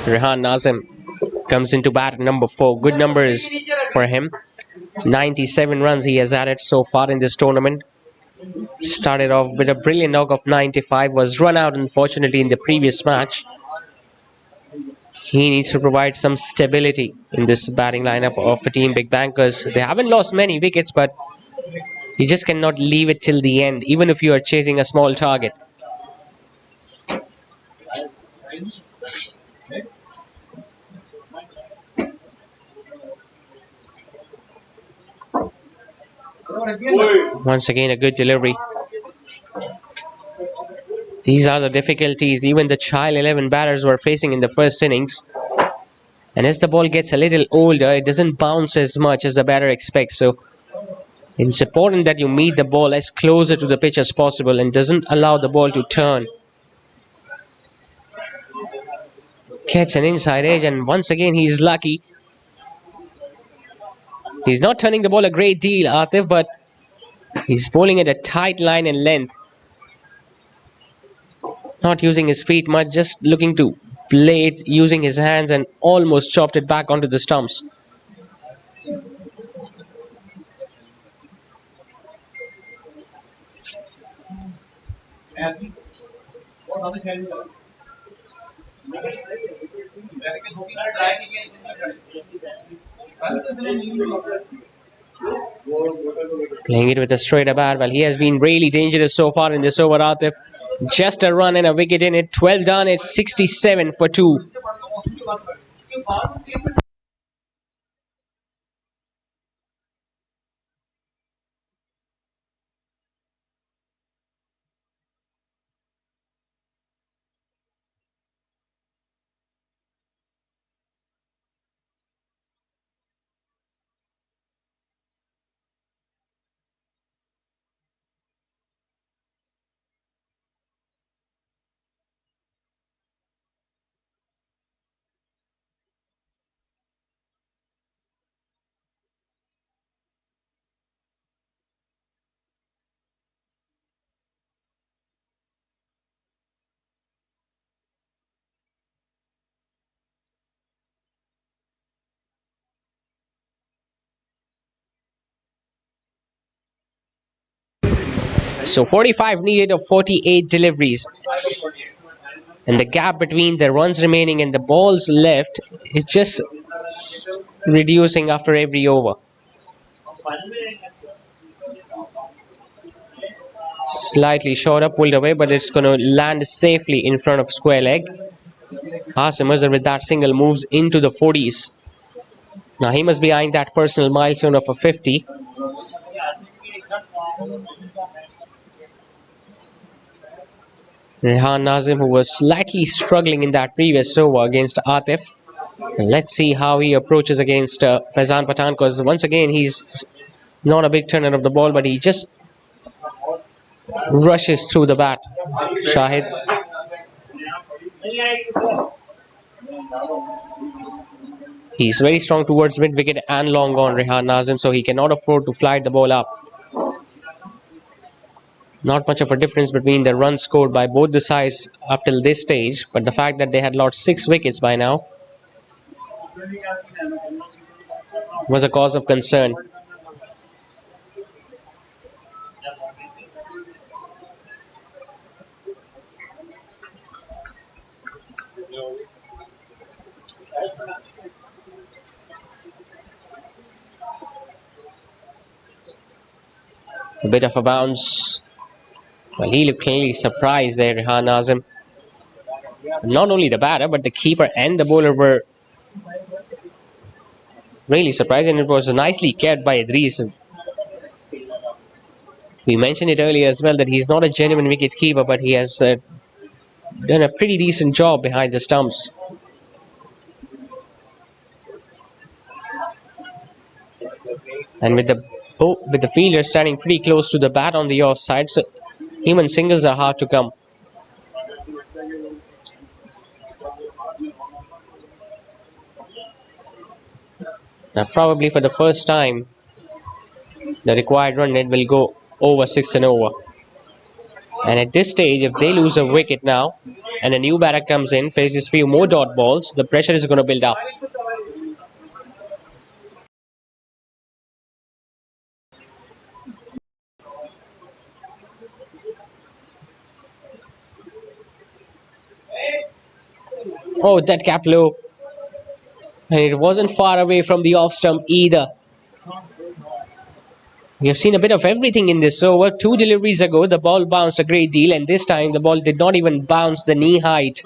Rehan Nazim comes into bat at number 4. Good numbers for him. 97 runs he has added so far in this tournament. Started off with a brilliant knock of 95. Was run out unfortunately in the previous match. He needs to provide some stability in this batting lineup of a team BigBang, because they haven't lost many wickets, but you just cannot leave it till the end, even if you are chasing a small target. Once again, a good delivery. These are the difficulties even the Chayell 11 batters were facing in the first innings. And as the ball gets a little older, it doesn't bounce as much as the batter expects. So it's important that you meet the ball as closer to the pitch as possible and doesn't allow the ball to turn. Gets an inside edge, and once again he's lucky. He's not turning the ball a great deal, Atif, but he's bowling at a tight line and length. Not using his feet much, just looking to play it using his hands, and almost chopped it back onto the stumps. Playing it with a straighter bat. Well, he has been really dangerous so far in this over, Atif. Just a run and a wicket in it. 12 done. It's 67 for 2. So 45 needed of 48 deliveries. And the gap between the runs remaining and the balls left is just reducing after every over. Slightly short up, pulled away, but it's going to land safely in front of square leg. Hasim Azhar with that single moves into the 40s. Now he must be eyeing that personal milestone of a 50. Rehan Nazim, who was slightly struggling in that previous over against Atif. And let's see how he approaches against Faizan Pathan, because once again he's not a big turner of the ball, but he just rushes through the bat. Shahid. He's very strong towards mid-wicket and long on, Rehan Nazim, so he cannot afford to fly the ball up. Not much of a difference between the runs scored by both the sides up till this stage, but the fact that they had lost 6 wickets by now was a cause of concern. A bit of a bounce. Well, he looked clearly surprised there, Rehan Nazim. Not only the batter, but the keeper and the bowler were really surprised, and it was nicely kept by Idris. We mentioned it earlier as well that he's not a genuine wicket keeper, but he has done a pretty decent job behind the stumps. And with the fielder standing pretty close to the bat on the offside, so even singles are hard to come. Now probably for the first time, the required run rate will go over 6 and over. And at this stage, if they lose a wicket now and a new batter comes in, faces few more dot balls, the pressure is going to build up. Oh, that cap low. And it wasn't far away from the off stump either. We have seen a bit of everything in this over. Two deliveries ago, the ball bounced a great deal, and this time the ball did not even bounce the knee height.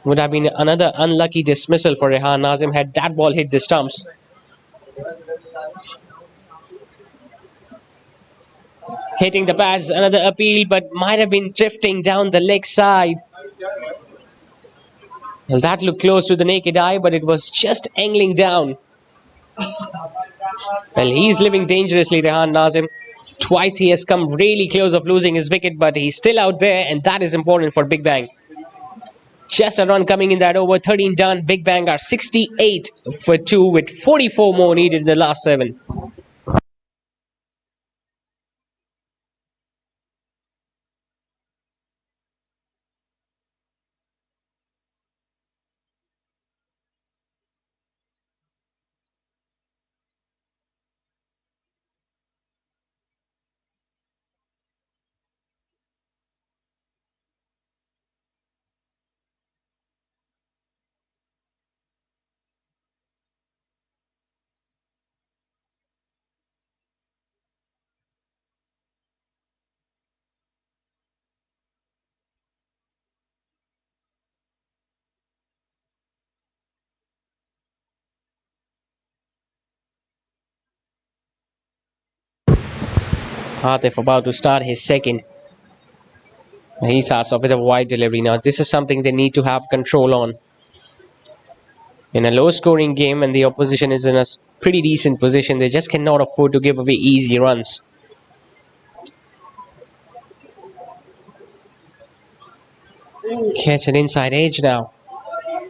Would have been another unlucky dismissal for Rehan Nazim had that ball hit the stumps. Hitting the pads, another appeal, but might have been drifting down the leg side. Well, that looked close to the naked eye, but it was just angling down. Well, he's living dangerously, Rehan Nazim. Twice he has come really close of losing his wicket, but he's still out there, and that is important for Big Bang. Just a run coming in that over, 13 done. Big Bang are 68 for 2 with 44 more needed in the last 7. Atif about to start his second. He starts off with a wide delivery now. This is something they need to have control on. In a low scoring game and the opposition is in a pretty decent position, they just cannot afford to give away easy runs. Catch an inside edge now.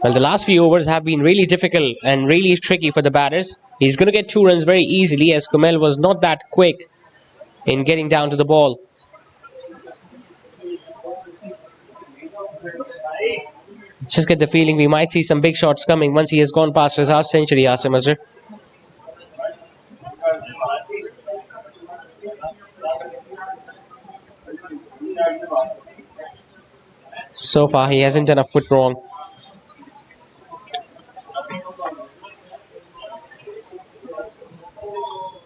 Well, the last few overs have been really difficult and really tricky for the batters. He's going to get 2 runs very easily as Kumel was not that quick in getting down to the ball. Just get the feeling we might see some big shots coming once he has gone past his half century, Asim Azhar. So far, he hasn't done a foot wrong.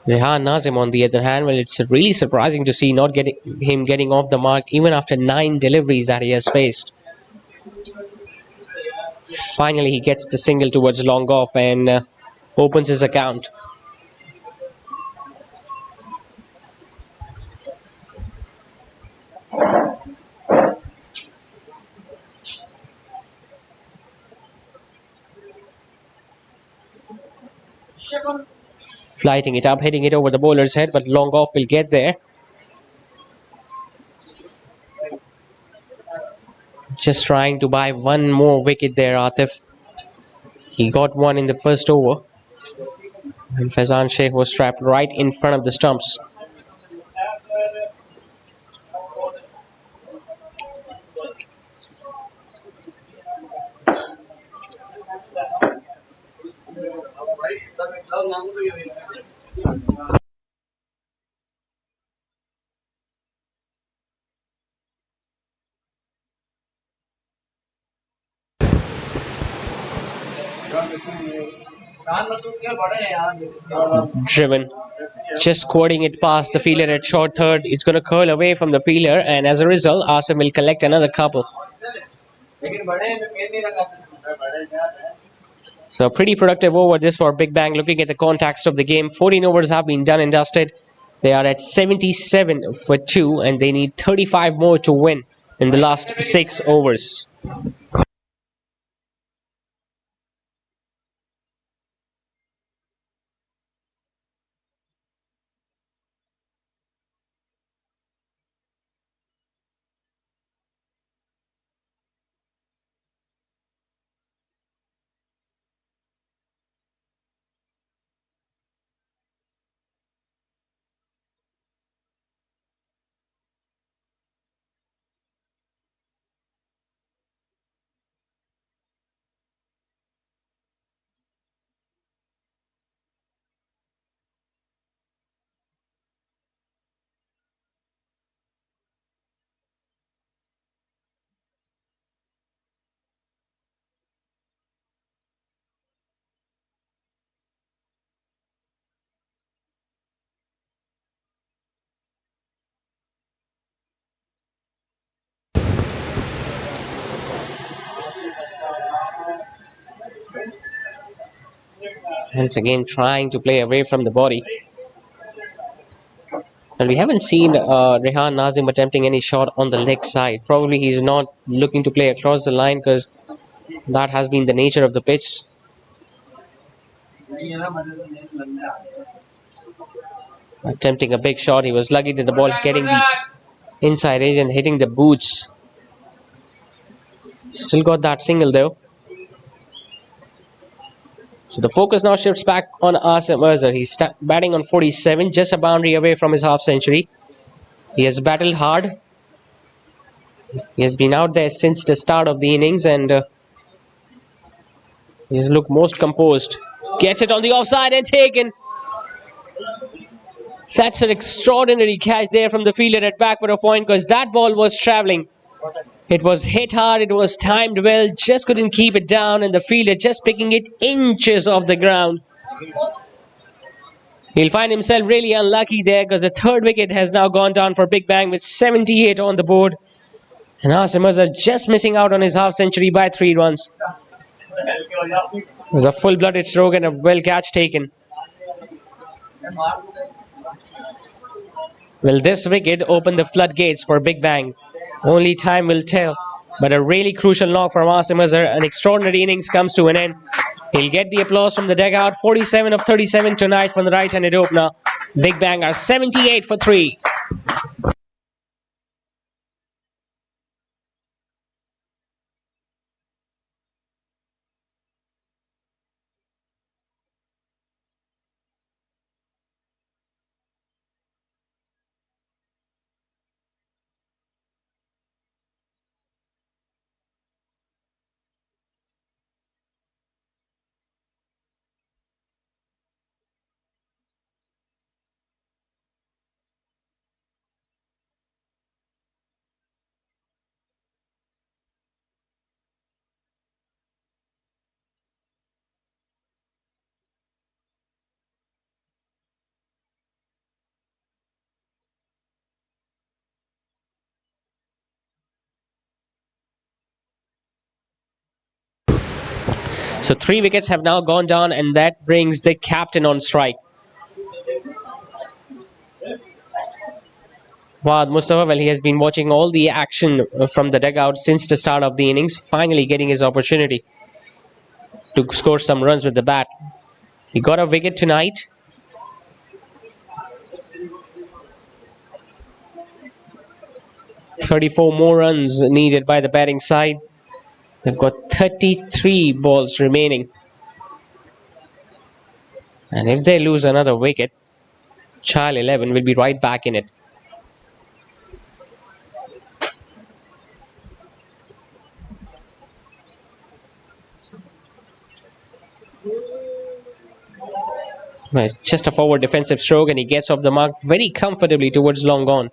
Rehan Nazim, on the other hand, well, it's really surprising to see not getting him getting off the mark even after 9 deliveries that he has faced. Finally, he gets the single towards long off and opens his account. Flighting it up, hitting it over the bowler's head, but long off will get there. Just trying to buy one more wicket there, Atif. He got one in the first over. And Faizan Sheikh was trapped right in front of the stumps. Driven. Just squirting it past the fielder at short third. It's going to curl away from the fielder, and as a result, Asim will collect another couple. So, pretty productive over this for Big Bang. Looking at the context of the game, 14 overs have been done and dusted. They are at 77 for 2, and they need 35 more to win in the last 6 overs. Once again, trying to play away from the body. And we haven't seen Rehan Nazim attempting any shot on the leg side. Probably he's not looking to play across the line because that has been the nature of the pitch. Attempting a big shot. He was lucky that the ball getting the inside edge and hitting the boots. Still got that single though. So the focus now shifts back on Asim Azhar. He's batting on 47, just a boundary away from his half century. He has battled hard. He has been out there since the start of the innings and he has looked most composed. Gets it on the offside and taken. That's an extraordinary catch there from the fielder at back for a point because that ball was travelling. It was hit hard, it was timed well, just couldn't keep it down, and the fielder just picking it inches off the ground. He'll find himself really unlucky there because the third wicket has now gone down for BigBang with 78 on the board. And Asim Azhar just missing out on his half century by 3 runs. It was a full-blooded stroke and a well catch taken. Will this wicket open the floodgates for BigBang? Only time will tell. But a really crucial knock from Asim Azhar. An extraordinary innings comes to an end. He'll get the applause from the dugout. 47 of 37 tonight from the right-handed opener. BigBang are 78 for 3. So 3 wickets have now gone down and that brings the captain on strike. Wow, Mustafa, well, he has been watching all the action from the dugout since the start of the innings, finally getting his opportunity to score some runs with the bat. He got a wicket tonight. "34 more runs needed by the batting side. They've got 33 balls remaining. And if they lose another wicket, Chayell 11 will be right back in it. Well, it's just a forward defensive stroke and he gets off the mark very comfortably towards long on.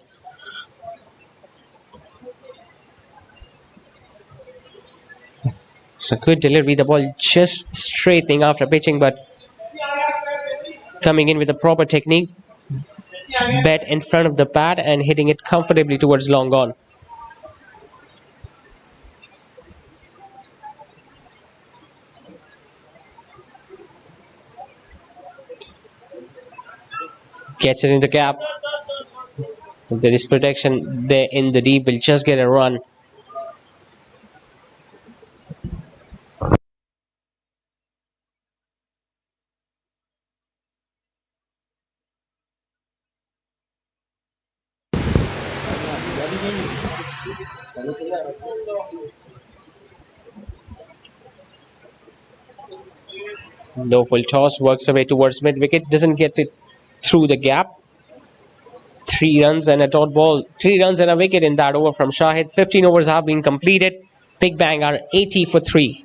It's a good delivery. The ball just straightening after pitching, but coming in with a proper technique. Bat in front of the pad and hitting it comfortably towards long on. Gets it in the gap. If there is protection there in the deep, will just get a run. Low full toss works away towards mid wicket, doesn't get it through the gap. 3 runs and a dot ball. 3 runs and a wicket in that over from Shahid. 15 overs have been completed. BigBang are 80 for 3.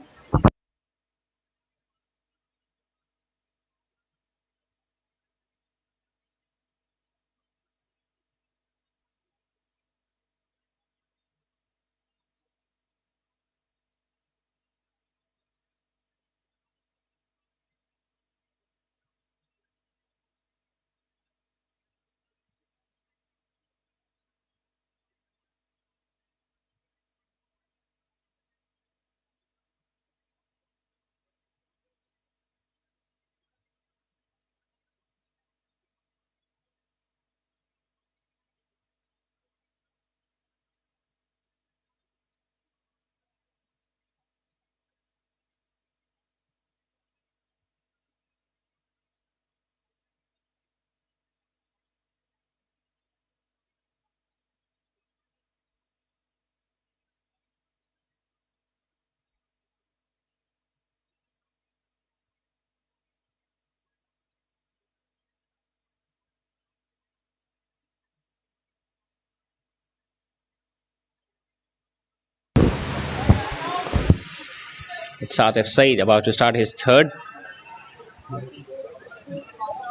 It's Satif Said about to start his third.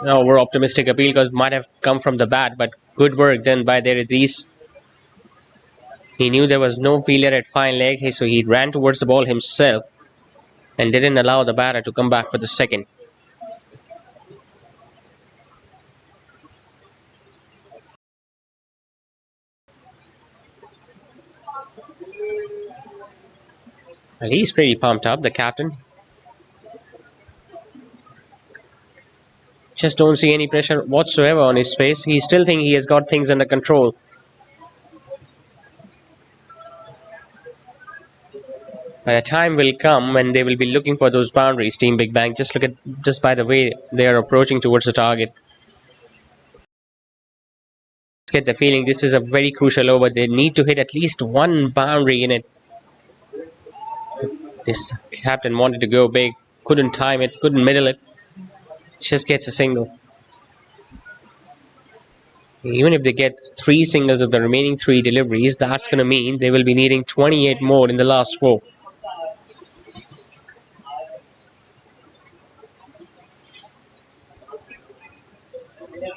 No, we're optimistic appeal because might have come from the bat, but good work done by their Idris. He knew there was no failure at fine leg, so he ran towards the ball himself and didn't allow the batter to come back for the second. Well, he's pretty pumped up, the captain. Just don't see any pressure whatsoever on his face. He still thinks he has got things under control. A time will come when they will be looking for those boundaries, Team Big Bang. Just by the way they are approaching towards the target. Get the feeling this is a very crucial over. They need to hit at least one boundary in it. This captain wanted to go big, couldn't time it, couldn't middle it. Just gets a single. Even if they get 3 singles of the remaining 3 deliveries, that's going to mean they will be needing 28 more in the last 4.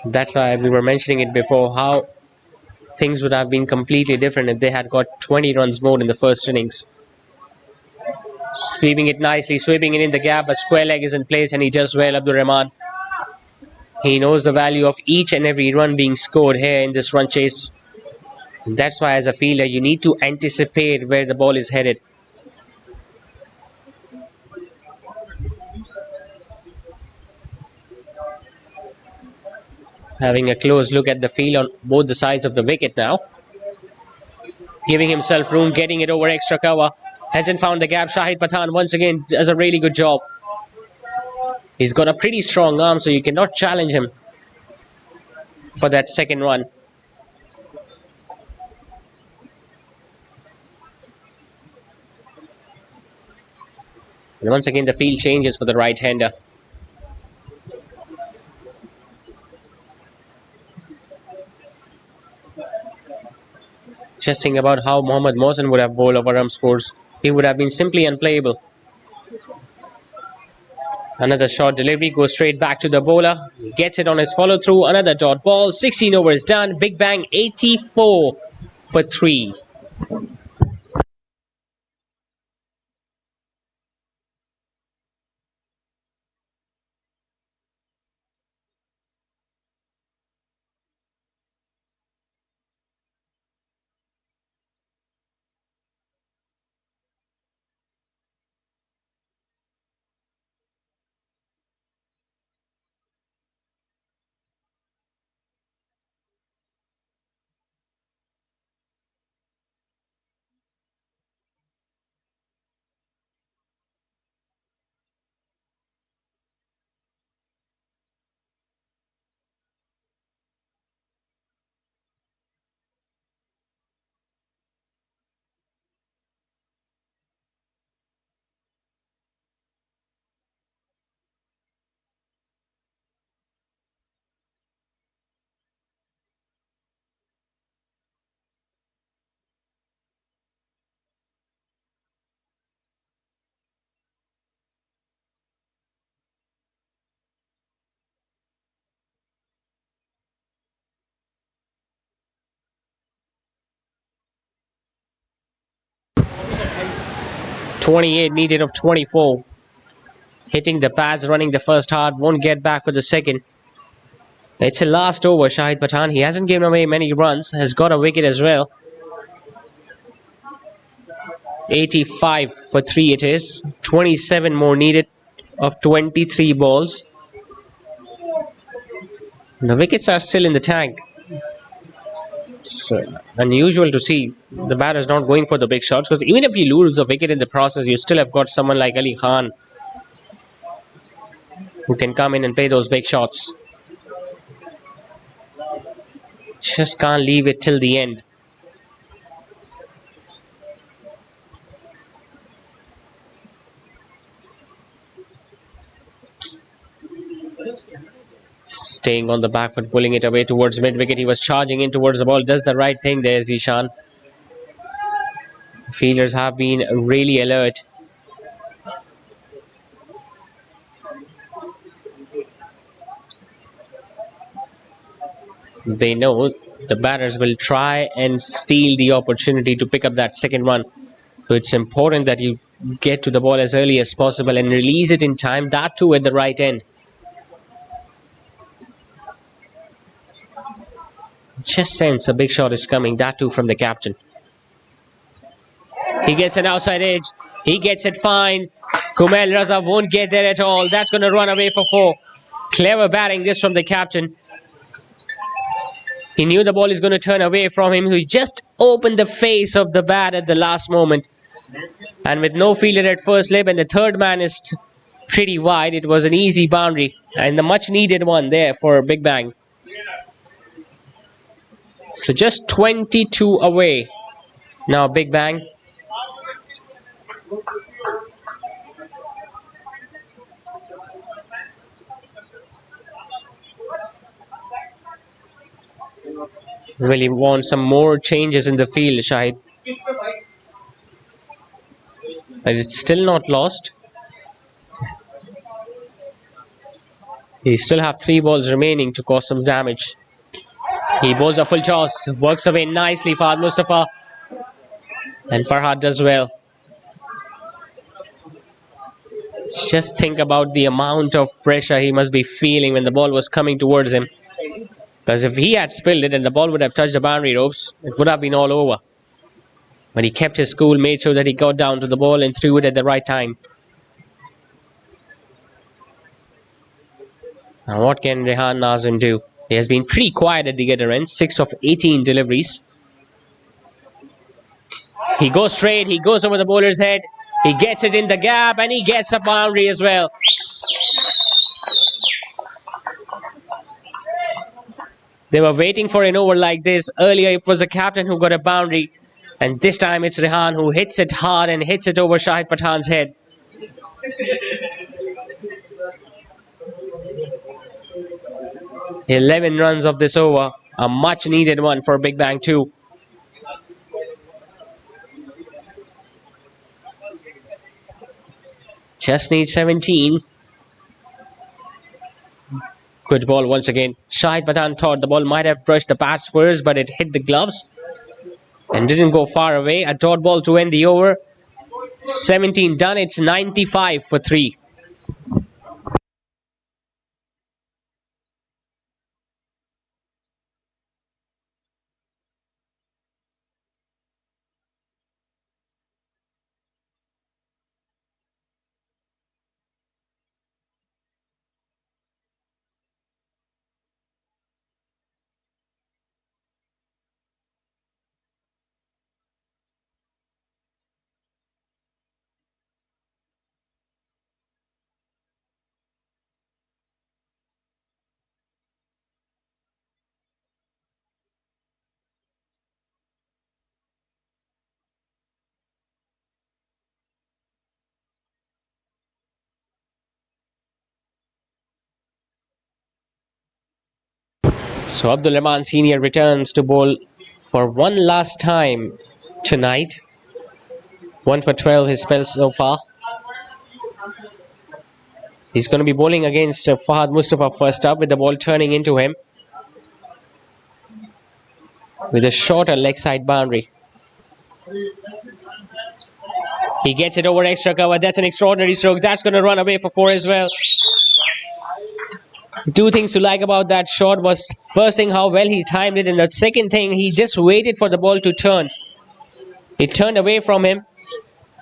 That's why we were mentioning it before, how things would have been completely different if they had got 20 runs more in the first innings. Sweeping it nicely, sweeping it in the gap, a square leg is in place and he does well, Abdur Rahman. He knows the value of each and every run being scored here in this run chase. That's why as a fielder you need to anticipate where the ball is headed. Having a close look at the field on both the sides of the wicket now. Giving himself room, getting it over extra cover. Hasn't found the gap. Shahid Pathan once again does a really good job. He's got a pretty strong arm, so you cannot challenge him for that second run. And once again the field changes for the right-hander. Just think about how Mohammad Mohsen would have bowled over arm scores. He would have been simply unplayable. Another short delivery goes straight back to the bowler. Gets it on his follow-through. Another dot ball. 16 overs done. Big Bang 84 for 3. .28 needed of 24. Hitting the pads, running the first hard. Won't get back for the second. It's a last over. Shahid Pathan, he hasn't given away many runs. Has got a wicket as well. 85 for 3 it is. 27 more needed of 23 balls. The wickets are still in the tank. It's unusual to see the batters not going for the big shots, because even if you lose a wicket in the process, you still have got someone like Ali Khan who can come in and play those big shots. Just can't leave it till the end. Staying on the back foot, pulling it away towards mid-wicket. He was charging in towards the ball. Does the right thing there, Zishan. Fielders have been really alert. They know the batters will try and steal the opportunity to pick up that second run. So it's important that you get to the ball as early as possible and release it in time, that too at the right end. Just sense a big shot is coming, that too from the captain. He gets an outside edge. He gets it fine. Kumail Raza won't get there at all. That's going to run away for 4. Clever batting this from the captain. He knew the ball is going to turn away from him. He just opened the face of the bat at the last moment. And with no fielder at first slip and the third man is pretty wide, it was an easy boundary. And the much needed one there for BigBang. So just 22 away. Now BigBang. Really want some more changes in the field, Shahid. But it's still not lost. He still have 3 balls remaining to cause some damage. He bowls a full toss, works away nicely. Fahad Mustafa and Farhad does well. Just think about the amount of pressure he must be feeling when the ball was coming towards him. Because if he had spilled it and the ball would have touched the boundary ropes, it would have been all over. But he kept his cool, made sure that he got down to the ball and threw it at the right time. Now what can Rehan Nazim do? He has been pretty quiet at the other end. 6 of 18 deliveries. He goes straight. He goes over the bowler's head. He gets it in the gap and he gets a boundary as well. They were waiting for an over like this. Earlier it was the captain who got a boundary. And this time it's Rehan who hits it hard and hits it over Shahid Pathan's head. "11 runs of this over. A much needed one for BigBang too. Just need 17. Good ball once again. Shahid Pathan thought the ball might have brushed the bat's first, but it hit the gloves and didn't go far away. A dot ball to end the over. 17 done. It's 95 for 3. So Abdul Rahman Senior returns to bowl for one last time tonight. 1 for 12 his spell so far. He's going to be bowling against Fahad Mustafa first up, with the ball turning into him with a shorter leg side boundary. He gets it over extra cover. That's an extraordinary stroke. That's going to run away for 4 as well. 2 things to like about that shot was, first thing, how well he timed it, and the second thing, he just waited for the ball to turn. It turned away from him.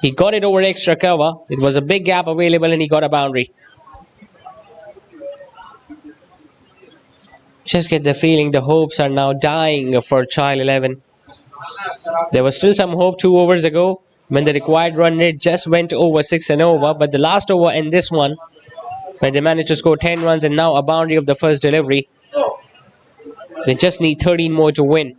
He got it over extra cover. It was a big gap available and he got a boundary. Just get the feeling the hopes are now dying for Chayell 11. There was still some hope 2 overs ago when the required run rate just went over 6 and over, but the last over and this one, when they managed to score 10 runs and now a boundary of the first delivery, they just need 13 more to win.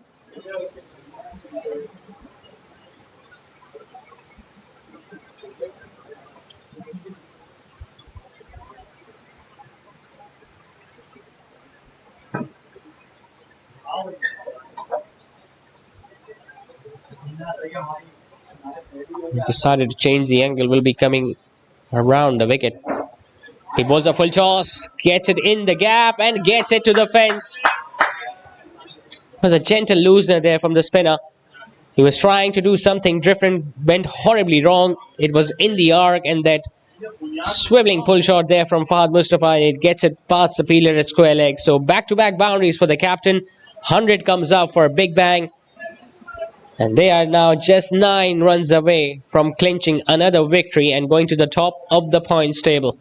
Decided to change the angle, will be coming around the wicket. He bowls a full toss, gets it in the gap and gets it to the fence. Was a gentle loosener there from the spinner. He was trying to do something different, went horribly wrong. It was in the arc, and that swiveling pull shot there from Fahad Mustafa, and it gets it past the fielder at square leg. So back-to-back boundaries for the captain. 100 comes up for BigBang. And they are now just 9 runs away from clinching another victory and going to the top of the points table.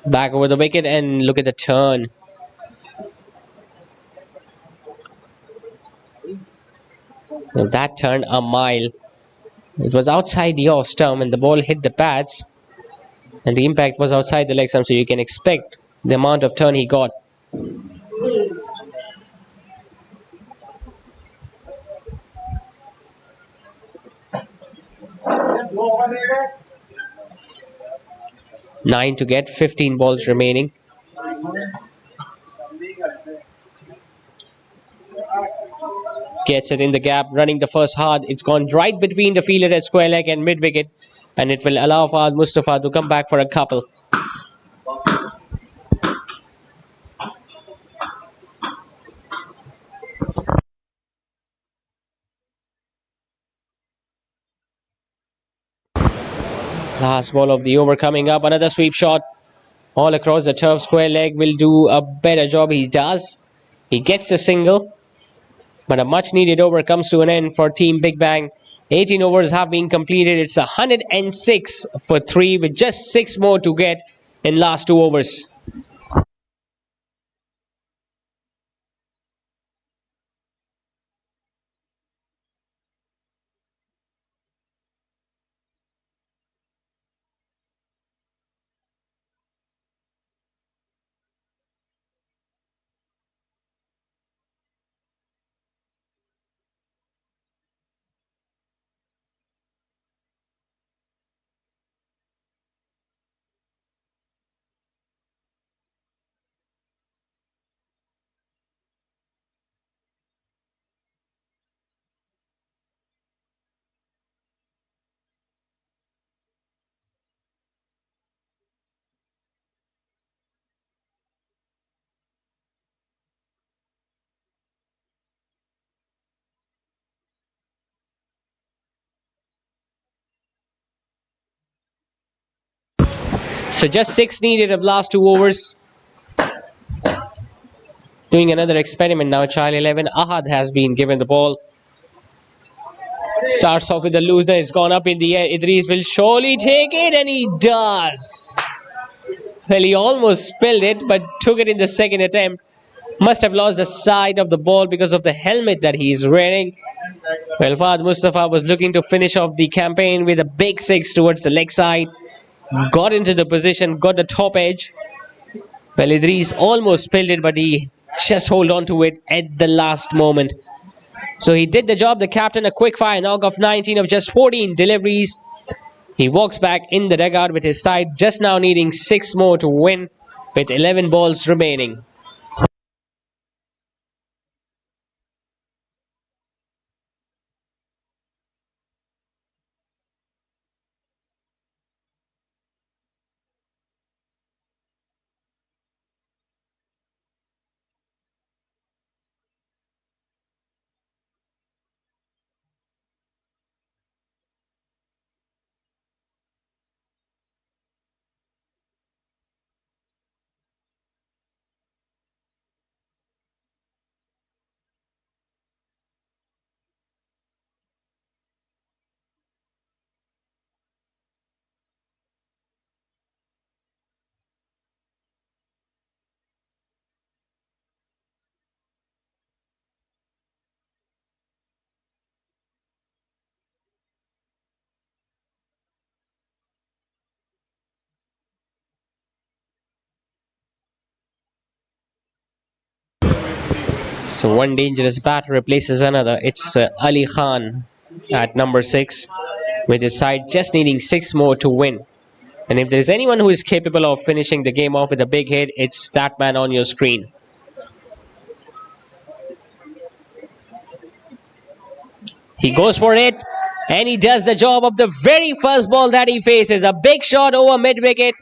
Back over the wicket, and look at the turn. And that turned a mile. It was outside the off stump and the ball hit the pads. And the impact was outside the leg stump, so you can expect the amount of turn he got. Nine to get, 15 balls remaining. Gets it in the gap, running the first hard. It's gone right between the fielder at square leg and mid wicket, and it will allow Fahad Mustafa to come back for a couple. Last ball of the over coming up. Another sweep shot all across the turf. Square leg will do a better job. He does. He gets the single. But a much needed over comes to an end for Team BigBang. 18 overs have been completed. It's 106 for 3 with just 6 more to get in last 2 overs. So just 6 needed of last 2 overs. Doing another experiment now. Chayell 11. Ahad has been given the ball. Starts off with the loosener. It's gone up in the air. Idris will surely take it, and he does. Well, he almost spilled it, but took it in the second attempt. Must have lost the sight of the ball because of the helmet that he's wearing. Well, Fahad Mustafa was looking to finish off the campaign with a big 6 towards the leg side. Got into the position, got the top edge. Well, Idris almost spilled it, but he just hold on to it at the last moment. So he did the job. The captain, a quick fire knock of 19 of just 14 deliveries. He walks back in the dugout with his side, just now needing 6 more to win with 11 balls remaining. So one dangerous batter replaces another. It's Ali Khan at number 6 with his side just needing 6 more to win. And if there is anyone who is capable of finishing the game off with a big hit, it's that man on your screen. He goes for it. And he does the job of the very first ball that he faces. A big shot over mid-wicket.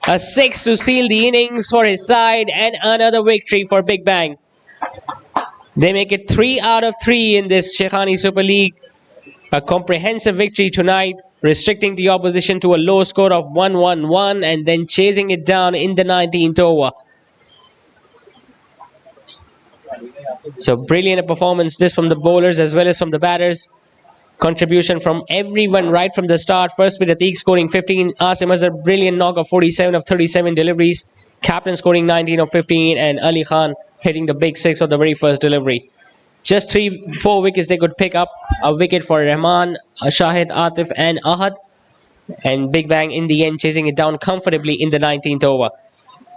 A 6 to seal the innings for his side. And another victory for BigBang. They make it 3 out of 3 in this Shaikhani Super League. A comprehensive victory tonight, restricting the opposition to a low score of 1-1-1 and then chasing it down in the 19th over. So brilliant a performance this from the bowlers as well as from the batters. Contribution from everyone right from the start. First with Atiq scoring 15. Asim has a brilliant knock of 47 of 37 deliveries. Captain scoring 19 of 15 and Ali Khan hitting the big 6 of the very first delivery. Just 3-4 wickets they could pick up. A wicket for Rahman, Shahid, Atif and Ahad. And BigBang in the end chasing it down comfortably in the 19th over.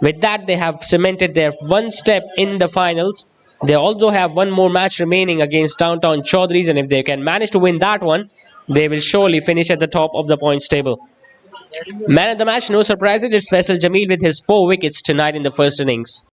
With that they have cemented their one step in the finals. They also have one more match remaining against Downtown Chaudhry's, and if they can manage to win that one, they will surely finish at the top of the points table. Man of the match, no surprises, it's Faisal Jamil with his 4 wickets tonight in the first innings.